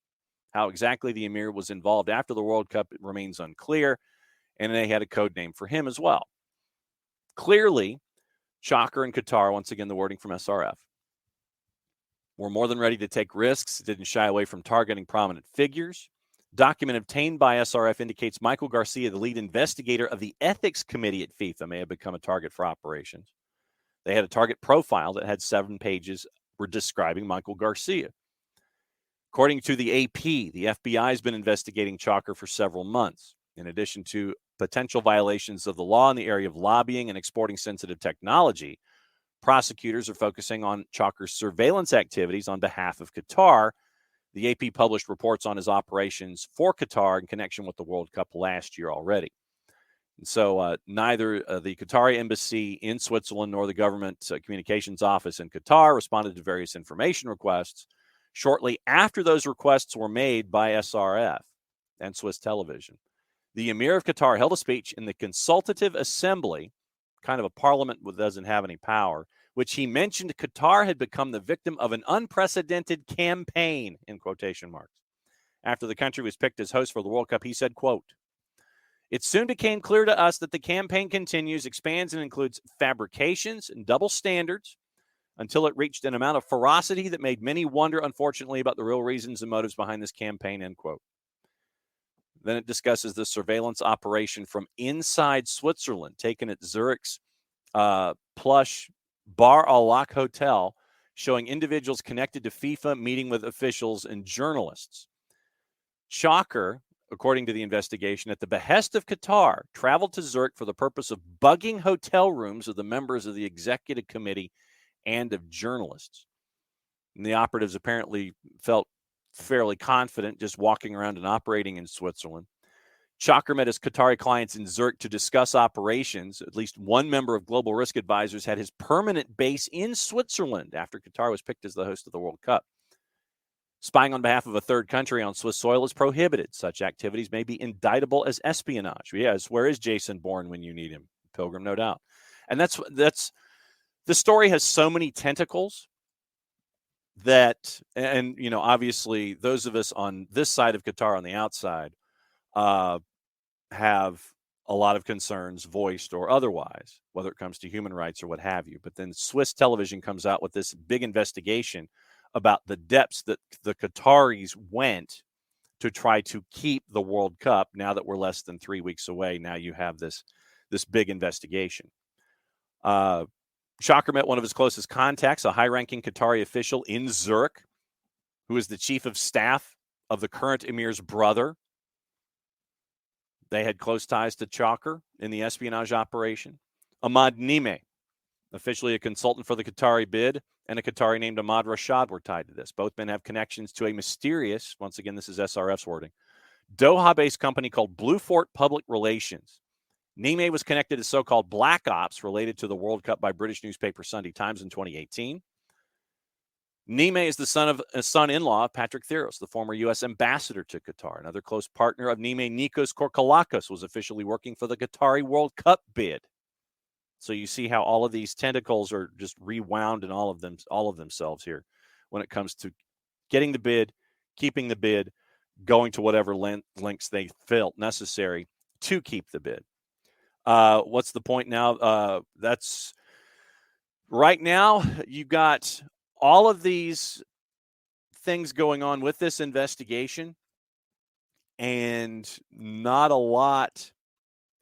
How exactly the emir was involved after the World Cup remains unclear, and they had a code name for him as well. Clearly, Chalker and Qatar, once again the wording from SRF, were more than ready to take risks, didn't shy away from targeting prominent figures. Document obtained by SRF indicates Michael Garcia, the lead investigator of the ethics committee at FIFA, may have become a target for operations. They had a target profile that had 7 pages describing Michael Garcia. According to the AP, the FBI has been investigating Chalker for several months. In addition to potential violations of the law in the area of lobbying and exporting sensitive technology, prosecutors are focusing on Chalker's surveillance activities on behalf of Qatar. The AP published reports on his operations for Qatar in connection with the World Cup last year already. And so neither the Qatari embassy in Switzerland nor the government communications office in Qatar responded to various information requests shortly after those requests were made by SRF and Swiss television. The Emir of Qatar held a speech in the Consultative Assembly, kind of a parliament that doesn't have any power, which he mentioned Qatar had become the victim of an unprecedented campaign, in quotation marks. After the country was picked as host for the World Cup, he said, quote, it soon became clear to us that the campaign continues, expands, and includes fabrications and double standards until it reached an amount of ferocity that made many wonder, unfortunately, about the real reasons and motives behind this campaign, end quote. Then it discusses the surveillance operation from inside Switzerland, taken at Zurich's plush Bar Al Lac Hotel, showing individuals connected to FIFA meeting with officials and journalists. Shocker, according to the investigation, at the behest of Qatar, traveled to Zurich for the purpose of bugging hotel rooms of the members of the executive committee and of journalists. And the operatives apparently felt fairly confident just walking around and operating in Switzerland. Shocker met his Qatari clients in Zurich to discuss operations. At least one member of Global Risk Advisors had his permanent base in Switzerland after Qatar was picked as the host of the World Cup. Spying on behalf of a third country on Swiss soil is prohibited. Such activities may be indictable as espionage. Yes, where is Jason Bourne when you need him? Pilgrim, no doubt. And that's the story has so many tentacles that, and obviously those of us on this side of Qatar on the outside have a lot of concerns voiced or otherwise, whether it comes to human rights or what have you. But then Swiss television comes out with this big investigation about the depths that the Qataris went to try to keep the World Cup. Now that we're less than 3 weeks away, now you have this big investigation. Shocker met one of his closest contacts, a high-ranking Qatari official in Zurich, who is the chief of staff of the current emir's brother. They had close ties to Shocker in the espionage operation. Ahmad Nime, officially a consultant for the Qatari bid, and a Qatari named Ahmad Rashad were tied to this. Both men have connections to a mysterious, once again, this is SRF's wording, Doha-based company called Blue Fort Public Relations. Nime was connected to so-called black ops related to the World Cup by British newspaper Sunday Times in 2018. Nime is the son-in-law of Patrick Theros, the former U.S. ambassador to Qatar. Another close partner of Nime, Nikos Korkalakos, was officially working for the Qatari World Cup bid. So you see how all of these tentacles are just rewound in all of themselves here when it comes to getting the bid, keeping the bid, going to whatever lengths they felt necessary to keep the bid. What's the point now? That's right now you've got all of these things going on with this investigation, and not a lot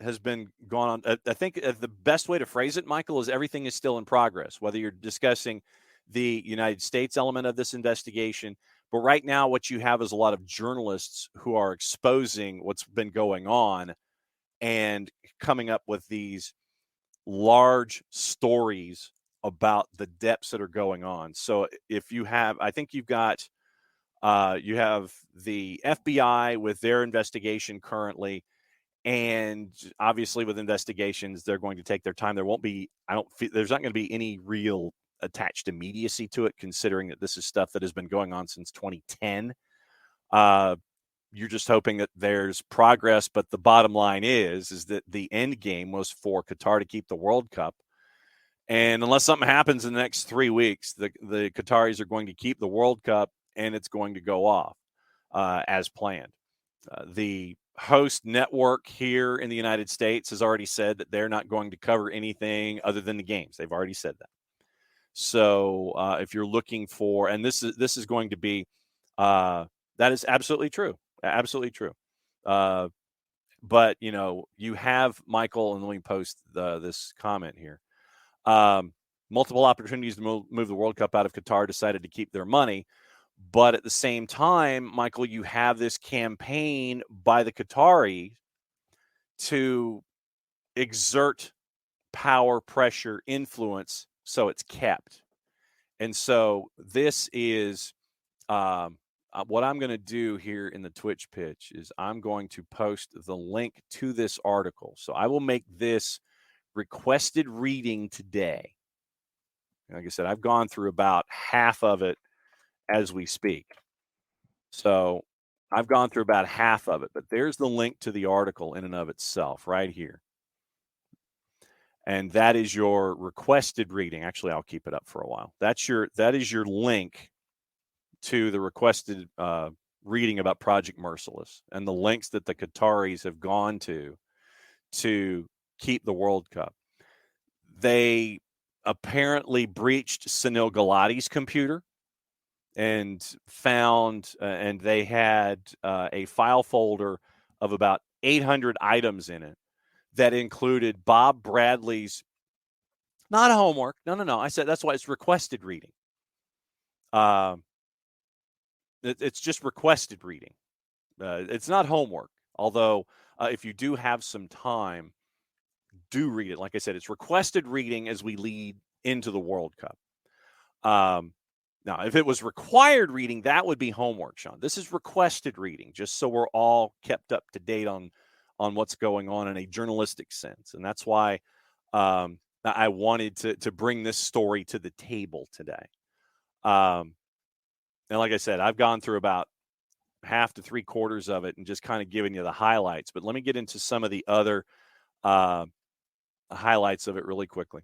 has been gone on. I think the best way to phrase it, Michael, is everything is still in progress, whether you're discussing the United States element of this investigation. But right now, what you have is a lot of journalists who are exposing what's been going on and coming up with these large stories about the depths that are going on. So if you have, I think you've got, you have the FBI with their investigation currently. And obviously with investigations, they're going to take their time. There won't be, there's not going to be any real attached immediacy to it, considering that this is stuff that has been going on since 2010. You're just hoping that there's progress. But the bottom line is that the end game was for Qatar to keep the World Cup. And unless something happens in the next 3 weeks, the Qataris are going to keep the World Cup, and it's going to go off as planned. The host network here in the United States has already said that they're not going to cover anything other than the games. They've already said that. So if you're looking for, and this is going to be, that is absolutely true. Absolutely true. But, you have, Michael, and let me post this comment here. Multiple opportunities to move the World Cup out of Qatar, decided to keep their money. But at the same time, Michael, you have this campaign by the Qataris to exert power, pressure, influence, so it's kept. And so this is what I'm going to do here in the Twitch pitch is I'm going to post the link to this article. So I will make this requested reading today. Like I said, I've gone through about half of it as we speak. So I've gone through about half of it, but there's the link to the article in and of itself right here. And that is your requested reading. Actually, I'll keep it up for a while. That is your link to the requested reading about Project Merciless and the links that the Qataris have gone to keep the World Cup. They apparently breached Sunil Gulati's computer and found, and they had a file folder of about 800 items in it that included Bob Bradley's, not homework. No. I said that's why it's requested reading. It's just requested reading. It's not homework, although if you do have some time, do read it. Like I said, it's requested reading as we lead into the World Cup. Now, if it was required reading, that would be homework, Sean. This is requested reading, just so we're all kept up to date on what's going on in a journalistic sense. And that's why I wanted to bring this story to the table today. And like I said, I've gone through about half to 3/4 of it and just kind of giving you the highlights. But let me get into some of the other highlights of it really quickly.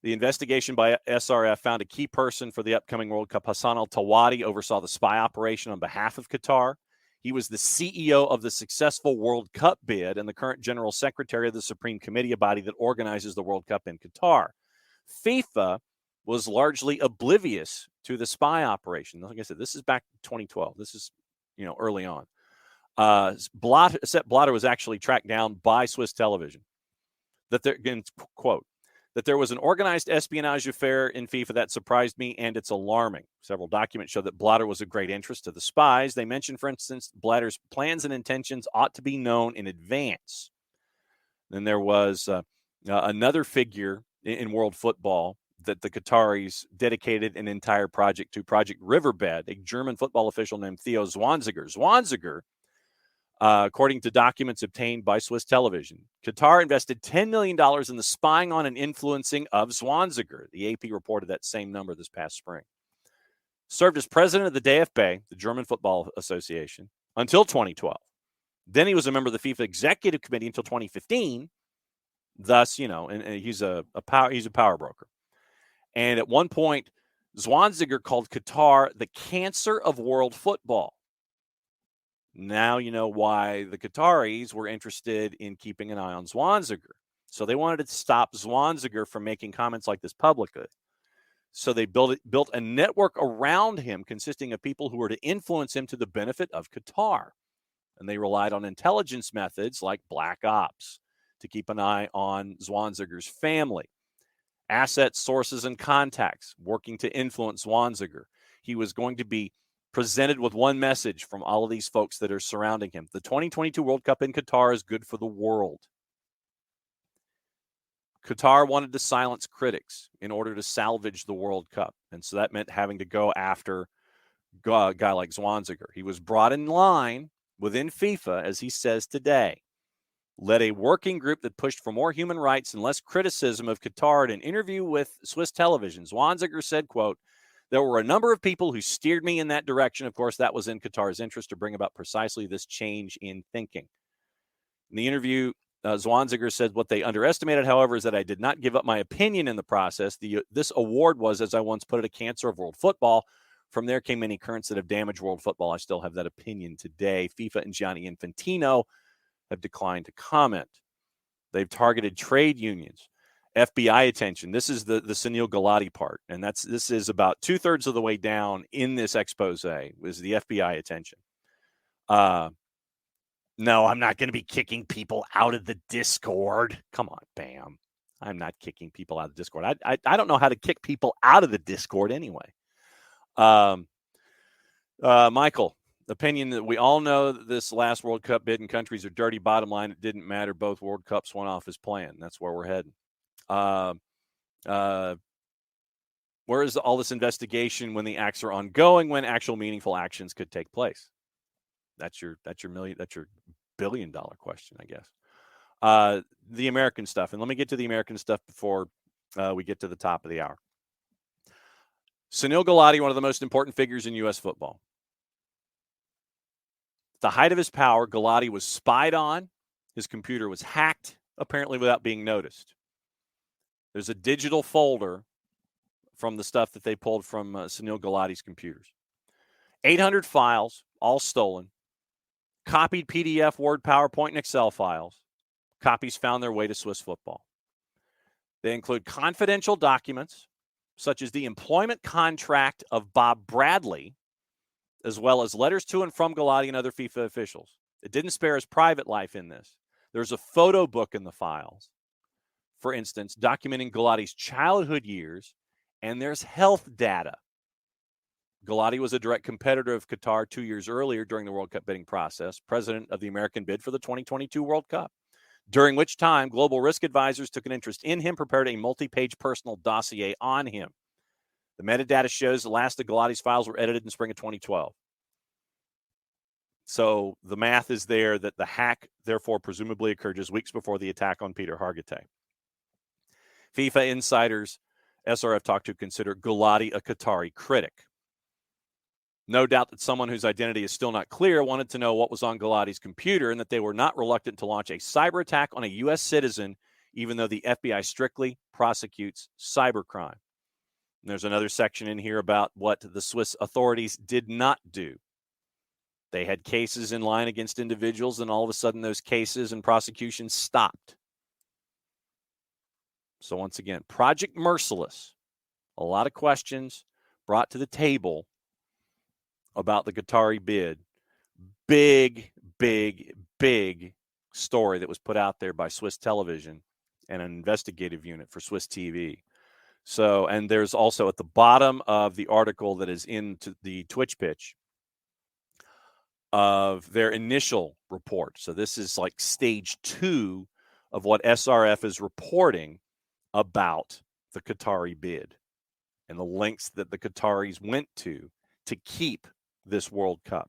The investigation by SRF found a key person for the upcoming World Cup. Hassan al-Tawadi oversaw the spy operation on behalf of Qatar. He was the CEO of the successful World Cup bid and the current general secretary of the Supreme Committee, a body that organizes the World Cup in Qatar. FIFA was largely oblivious to the spy operation. Like I said, this is back in 2012. This is, early on. Sepp Blatter was actually tracked down by Swiss television. Quote, that there was an organized espionage affair in FIFA that surprised me, and it's alarming. Several documents show that Blatter was of great interest to the spies. They mention, for instance, Blatter's plans and intentions ought to be known in advance. Then there was another figure in world football that the Qataris dedicated an entire project to, Project Riverbed, a German football official named Theo Zwanziger. Zwanziger, according to documents obtained by Swiss television, Qatar invested $10 million in the spying on and influencing of Zwanziger. The AP reported that same number this past spring. Served as president of the DFB, the German Football Association, until 2012. Then he was a member of the FIFA Executive Committee until 2015. Thus, and he's a power broker. And at one point, Zwanziger called Qatar the cancer of world football. Now you know why the Qataris were interested in keeping an eye on Zwanziger. So they wanted to stop Zwanziger from making comments like this publicly. So they built a network around him consisting of people who were to influence him to the benefit of Qatar. And they relied on intelligence methods like black ops to keep an eye on Zwanziger's family. Assets, sources, and contacts working to influence Zwanziger. He was going to be presented with one message from all of these folks that are surrounding him. The 2022 World Cup in Qatar is good for the world. Qatar wanted to silence critics in order to salvage the World Cup. And so that meant having to go after a guy like Zwanziger. He was brought in line within FIFA, as he says today, led a working group that pushed for more human rights and less criticism of Qatar. In an interview with Swiss television, Zwanziger said, quote, there were a number of people who steered me in that direction. Of course, that was in Qatar's interest to bring about precisely this change in thinking. In the interview, Zwanziger said what they underestimated, however, is that I did not give up my opinion in the process. This award was, as I once put it, a cancer of world football. From there came many currents that have damaged world football. I still have that opinion today. FIFA and Gianni Infantino have declined to comment. They've targeted trade unions, FBI attention. This is the Sunil Gulati part, and this is about 2/3 of the way down in this expose was the FBI attention. No, I'm not going to be kicking people out of the Discord. Come on, Bam. I'm not kicking people out of the Discord. I don't know how to kick people out of the Discord anyway. Michael, opinion that we all know that this last World Cup bid in countries are dirty. Bottom line, it didn't matter. Both World Cups went off as planned. That's where we're heading. Where is all this investigation when the acts are ongoing, when actual meaningful actions could take place? That's your billion-dollar question, I guess. The American stuff. And let me get to the American stuff before we get to the top of the hour. Sunil Gulati, one of the most important figures in U.S. football. At the height of his power, Gulati was spied on. His computer was hacked, apparently without being noticed. There's a digital folder from the stuff that they pulled from Sunil Gulati's computers. 800 files, all stolen. Copied PDF, Word, PowerPoint, and Excel files. Copies found their way to Swiss football. They include confidential documents, such as the employment contract of Bob Bradley, as well as letters to and from Gulati and other FIFA officials. It didn't spare his private life in this. There's a photo book in the files, for instance, documenting Gulati's childhood years, and there's health data. Galati was a direct competitor of Qatar 2 years earlier during the World Cup bidding process, president of the American bid for the 2022 World Cup, during which time global risk advisors took an interest in him, prepared a multi-page personal dossier on him. The metadata shows the last of Galati's files were edited in spring of 2012. So the math is there that the hack, therefore, presumably occurred just weeks before the attack on Peter Hargitay. FIFA insiders SRF talked to consider Galati a Qatari critic. No doubt that someone whose identity is still not clear wanted to know what was on Galati's computer and that they were not reluctant to launch a cyber attack on a U.S. citizen, even though the FBI strictly prosecutes cybercrime. And there's another section in here about what the Swiss authorities did not do. They had cases in line against individuals, and all of a sudden those cases and prosecutions stopped. So once again, Project Merciless, a lot of questions brought to the table about the Qatari bid. Big, big, big story that was put out there by Swiss Television and an investigative unit for Swiss TV. So, and there's also at the bottom of the article that is in the Twitch pitch of their initial report. So this is like stage 2 of what SRF is reporting about the Qatari bid and the lengths that the Qataris went to keep this World Cup.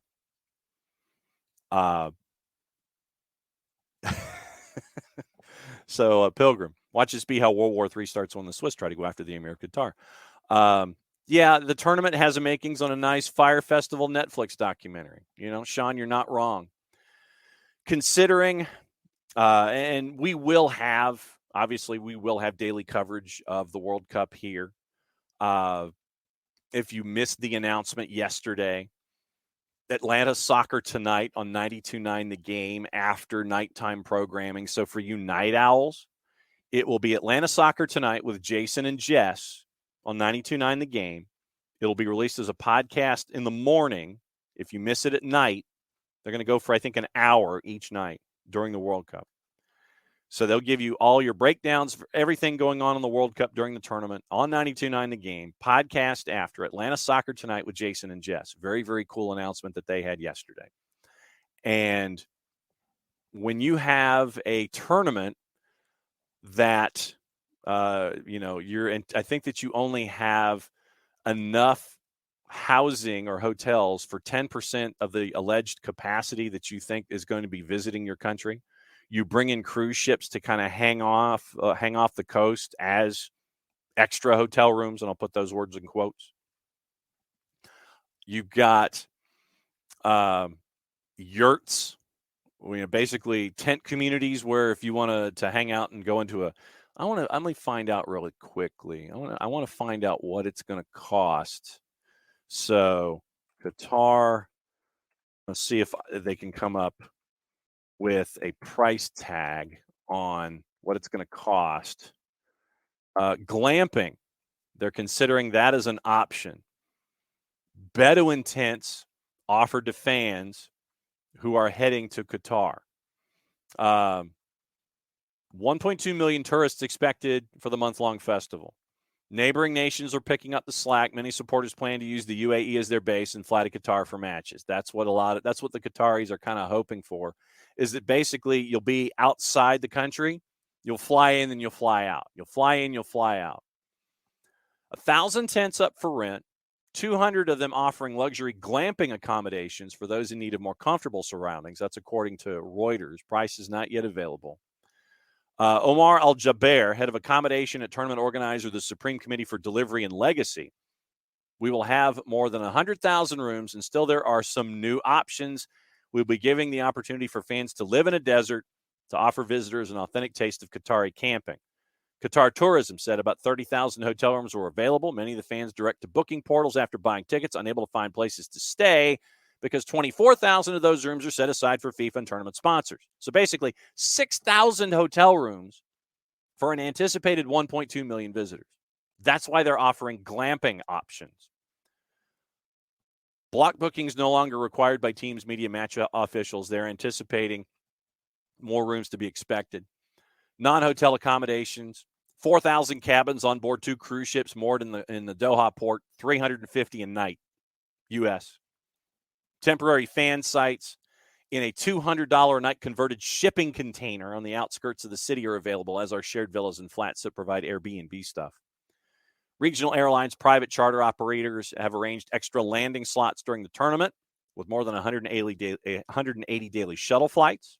So, Pilgrim, watch this be how World War III starts when the Swiss try to go after the Emir of Qatar. Yeah, the tournament has a makings on a nice Fire Festival Netflix documentary. You know, Sean, you're not wrong. Considering, and we will have daily coverage of the World Cup here. If you missed the announcement yesterday, Atlanta Soccer tonight on 92.9 The Game after nighttime programming. So for you night owls, it will be Atlanta Soccer tonight with Jason and Jess on 92.9 The Game. It'll be released as a podcast in the morning. If you miss it at night, they're going to go for, I think, an hour each night during the World Cup. So they'll give you all your breakdowns for everything going on in the World Cup during the tournament on 92.9 The Game. Podcast after Atlanta Soccer tonight with Jason and Jess. Very, very cool announcement that they had yesterday. And when you have a tournament that, I think that you only have enough housing or hotels for 10% of the alleged capacity that you think is going to be visiting your country. You bring in cruise ships to kind of hang off the coast as extra hotel rooms, and I'll put those words in quotes. You've got yurts, basically tent communities where if you want to hang out and go into let me find out really quickly. I want to find out what it's going to cost. So Qatar, let's see if they can come up with a price tag on what it's going to cost. Glamping, they're considering that as an option. Bedouin tents offered to fans who are heading to Qatar. 1.2 million tourists expected for the month-long festival. Neighboring nations are picking up the slack. Many supporters plan to use the UAE as their base and fly to Qatar for matches. That's what the Qataris are kind of hoping for, is that basically you'll be outside the country, you'll fly in, and you'll fly out. You'll fly in, you'll fly out. 1,000 tents up for rent, 200 of them offering luxury glamping accommodations for those in need of more comfortable surroundings. That's according to Reuters. Price is not yet available. Omar Al-Jaber, head of accommodation at tournament organizer, the Supreme Committee for Delivery and Legacy. We will have more than 100,000 rooms, and still there are some new options. We'll be giving the opportunity for fans to live in a desert to offer visitors an authentic taste of Qatari camping. Qatar Tourism said about 30,000 hotel rooms were available. Many of the fans direct to booking portals after buying tickets, unable to find places to stay because 24,000 of those rooms are set aside for FIFA and tournament sponsors. So basically 6,000 hotel rooms for an anticipated 1.2 million visitors. That's why they're offering glamping options. Block bookings no longer required by teams, media, match officials. They're anticipating more rooms to be expected. Non-hotel accommodations, 4,000 cabins on board 2 cruise ships moored in the Doha port, $350 a night. U.S. Temporary fan sites in a $200 a night converted shipping container on the outskirts of the city are available, as are shared villas and flats that provide Airbnb stuff. Regional airlines, private charter operators have arranged extra landing slots during the tournament with more than 180 daily shuttle flights.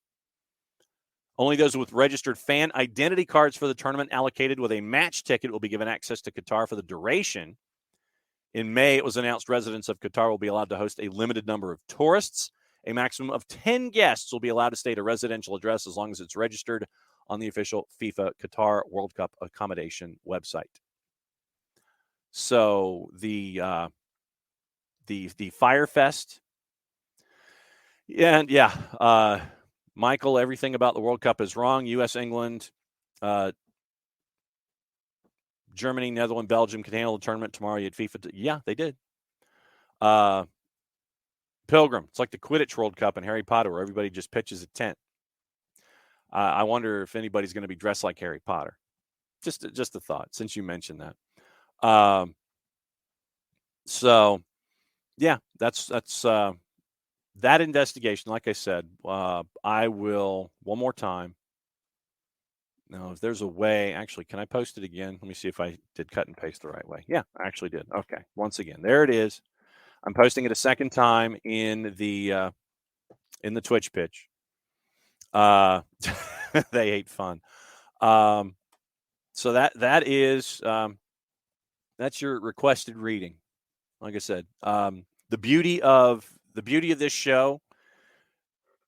Only those with registered fan identity cards for the tournament allocated with a match ticket will be given access to Qatar for the duration. In May, it was announced residents of Qatar will be allowed to host a limited number of tourists. A maximum of 10 guests will be allowed to stay at a residential address as long as it's registered on the official FIFA Qatar World Cup accommodation website. So the Fire Fest, Michael, everything about the World Cup is wrong. U.S., England, Germany, Netherlands, Belgium can handle the tournament tomorrow. You had FIFA. Yeah, they did. Pilgrim, it's like the Quidditch World Cup in Harry Potter where everybody just pitches a tent. I wonder if anybody's going to be dressed like Harry Potter. Just a thought since you mentioned that. So, yeah, that's that investigation. Like I said, I will one more time. Now, if there's a way, actually, can I post it again? Let me see if I did cut and paste the right way. Yeah, I actually did. Okay, once again, there it is. I'm posting it a second time in the Twitch pitch. They hate fun. So that is that's your requested reading. Like I said, the beauty of this show,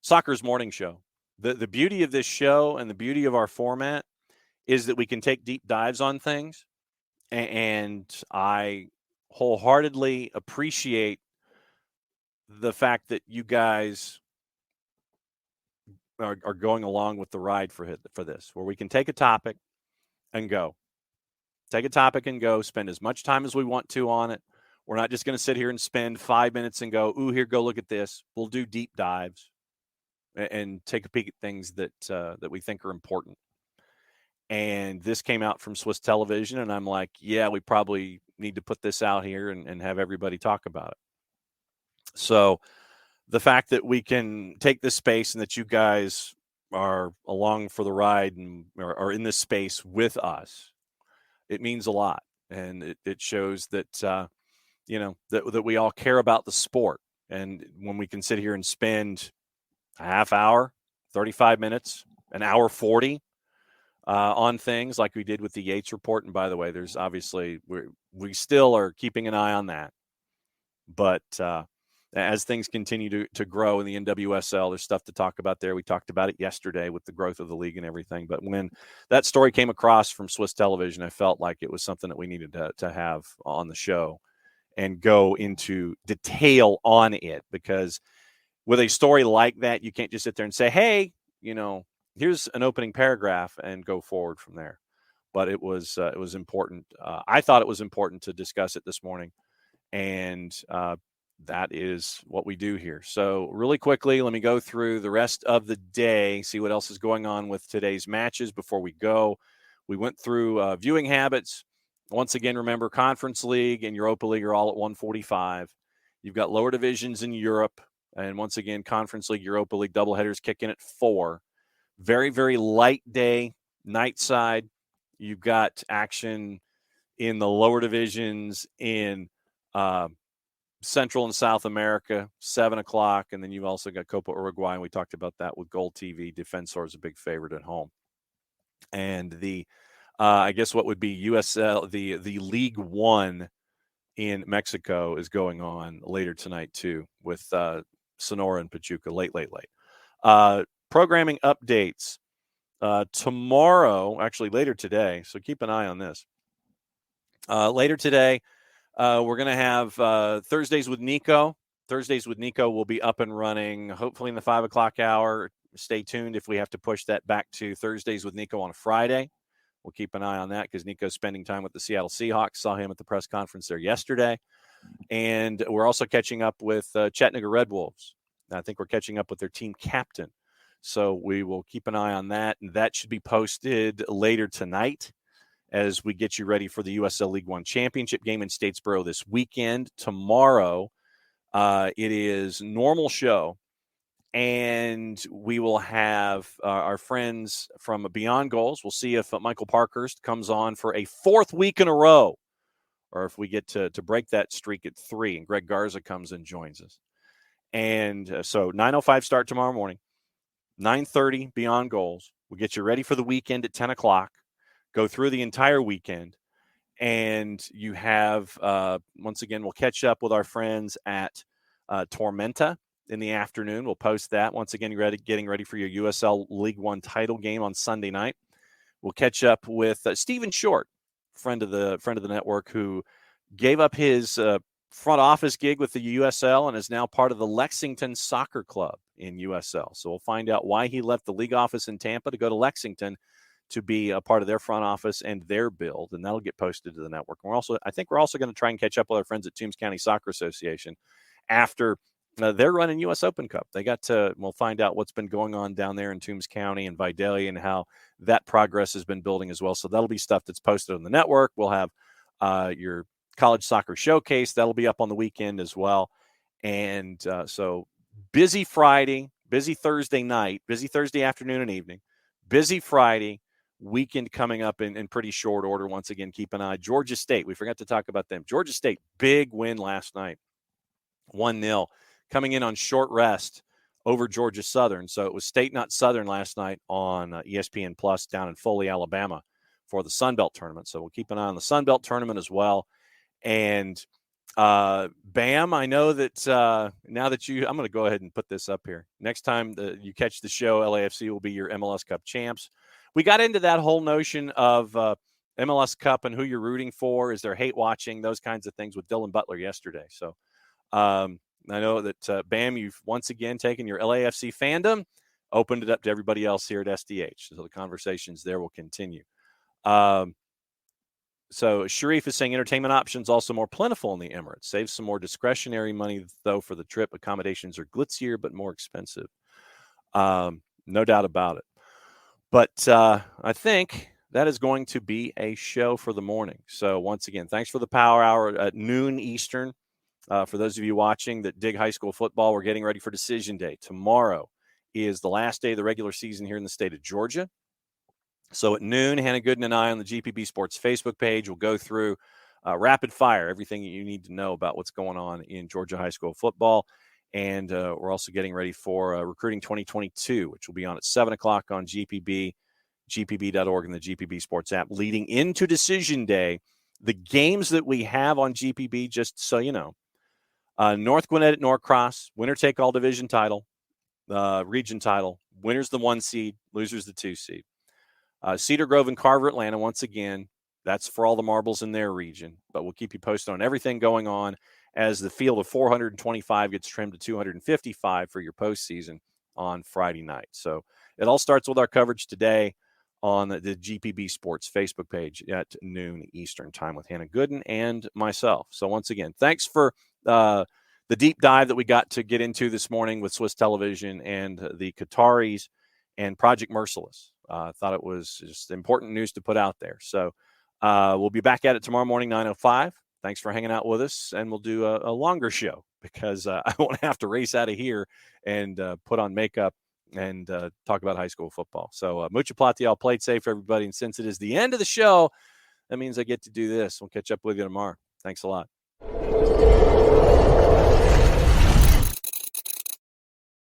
Soccer's Morning Show. The beauty of this show and the beauty of our format is that we can take deep dives on things, and I wholeheartedly appreciate the fact that you guys are going along with the ride for this, where we can take a topic and go. Spend as much time as we want to on it. We're not just going to sit here and spend 5 minutes and go, ooh, here, go look at this. We'll do deep dives and take a peek at things that we think are important. And this came out from Swiss Television, and I'm like, yeah, we probably need to put this out here and have everybody talk about it. So the fact that we can take this space and that you guys are along for the ride and are in this space with us, it means a lot. And it shows that, that we all care about the sport. And when we can sit here and spend a half hour, 35 minutes, an hour 40 on things like we did with the Yates report. And by the way, there's obviously, we still are keeping an eye on that. But as things continue to grow in the NWSL, there's stuff to talk about there. We talked about it yesterday with the growth of the league and everything. But when that story came across from Swiss Television, I felt like it was something that we needed to have on the show and go into detail on it. Because with a story like that, you can't just sit there and say, hey, here's an opening paragraph and go forward from there. But it was important. I thought it was important to discuss it this morning. And that is what we do here. So really quickly, let me go through the rest of the day, see what else is going on with today's matches before we go. We went through viewing habits. Once again, remember, Conference League and Europa League are all at 1:45. You've got lower divisions in Europe. And once again, Conference League, Europa League doubleheaders kick in at 4. Very, very light day, night side. You've got action in the lower divisions in Central and South America, 7 o'clock. And then you've also got Copa Uruguay, and we talked about that with Gold TV. Defensor is a big favorite at home. And the I guess what would be USL, the League One in Mexico is going on later tonight too, with Sonora and Pachuca late. Programming updates tomorrow, actually later today. So keep an eye on this. Later today, we're going to have Thursdays with Nico. Thursdays with Nico will be up and running, hopefully in the 5 o'clock hour. Stay tuned if we have to push that back to Thursdays with Nico on a Friday. We'll keep an eye on that because Nico's spending time with the Seattle Seahawks. Saw him at the press conference there yesterday. And we're also catching up with Chattanooga Red Wolves. I think we're catching up with their team captain. So we will keep an eye on that. And that should be posted later tonight as we get you ready for the USL League One Championship game in Statesboro this weekend. Tomorrow, It is normal show. And we will have our friends from Beyond Goals. We'll see if Michael Parkhurst comes on for a fourth week in a row, or if we get to break that streak at 3 and Greg Garza comes and joins us. And so 9:05 start tomorrow morning, 9:30 Beyond Goals. We'll get you ready for the weekend at 10 o'clock, go through the entire weekend. And you have, once again, we'll catch up with our friends at Tormenta in the afternoon. We'll post that. Once again, getting ready for your USL League One title game on Sunday night. We'll catch up with Stephen Short, friend of the network, who gave up his front office gig with the USL and is now part of the Lexington Soccer Club in USL. So we'll find out why he left the league office in Tampa to go to Lexington to be a part of their front office and their build, and that'll get posted to the network. I think we're also going to try and catch up with our friends at Toombs County Soccer Association after they're running U.S. Open Cup. We'll find out what's been going on down there in Toombs County and Vidalia and how that progress has been building as well. So that'll be stuff that's posted on the network. We'll have your college soccer showcase. That'll be up on the weekend as well. And so busy Friday, busy Thursday night, busy Thursday afternoon and evening, busy Friday, weekend coming up in pretty short order. Once again, keep an eye. Georgia State, we forgot to talk about them. Georgia State, big win last night, 1-0, coming in on short rest over Georgia Southern. So it was State, not Southern, last night on ESPN Plus down in Foley, Alabama for the Sun Belt tournament. So we'll keep an eye on the Sun Belt tournament as well. And Bam, I know that now that I'm going to go ahead and put this up here. Next time you catch the show, LAFC will be your MLS Cup champs. We got into that whole notion of MLS Cup and who you're rooting for. Is there hate watching? Those kinds of things with Dylan Butler yesterday. So I know that, Bam, you've once again taken your LAFC fandom, opened it up to everybody else here at SDH. So the conversations there will continue. So Sharif is saying entertainment options also more plentiful in the Emirates. Save some more discretionary money, though, for the trip. Accommodations are glitzier but more expensive. No doubt about it. But I think that is going to be a show for the morning. So once again, thanks for the Power Hour at noon Eastern. For those of you watching that dig high school football, we're getting ready for Decision Day. Tomorrow is the last day of the regular season here in the state of Georgia. So at noon, Hannah Gooden and I on the GPB Sports Facebook page will go through rapid fire, everything you need to know about what's going on in Georgia high school football. And we're also getting ready for Recruiting 2022, which will be on at 7 o'clock on GPB, gpb.org, and the GPB Sports app. Leading into Decision Day, the games that we have on GPB, just so you know, North Gwinnett at Norcross, winner-take-all division title, region title. Winner's the 1 seed, loser's the 2 seed. Cedar Grove and Carver, Atlanta, once again, that's for all the marbles in their region. But we'll keep you posted on everything going on as the field of 425 gets trimmed to 255 for your postseason on Friday night. So it all starts with our coverage today on the GPB Sports Facebook page at noon Eastern time with Hannah Gooden and myself. So once again, thanks for the deep dive that we got to get into this morning with Swiss Television and the Qataris and Project Merciless. Thought it was just important news to put out there. So we'll be back at it tomorrow morning, 9:05. Thanks for hanging out with us, and we'll do a longer show because I won't have to race out of here and put on makeup and talk about high school football. So mucha platial, played safe, everybody. And since it is the end of the show, that means I get to do this. We'll catch up with you tomorrow. Thanks a lot.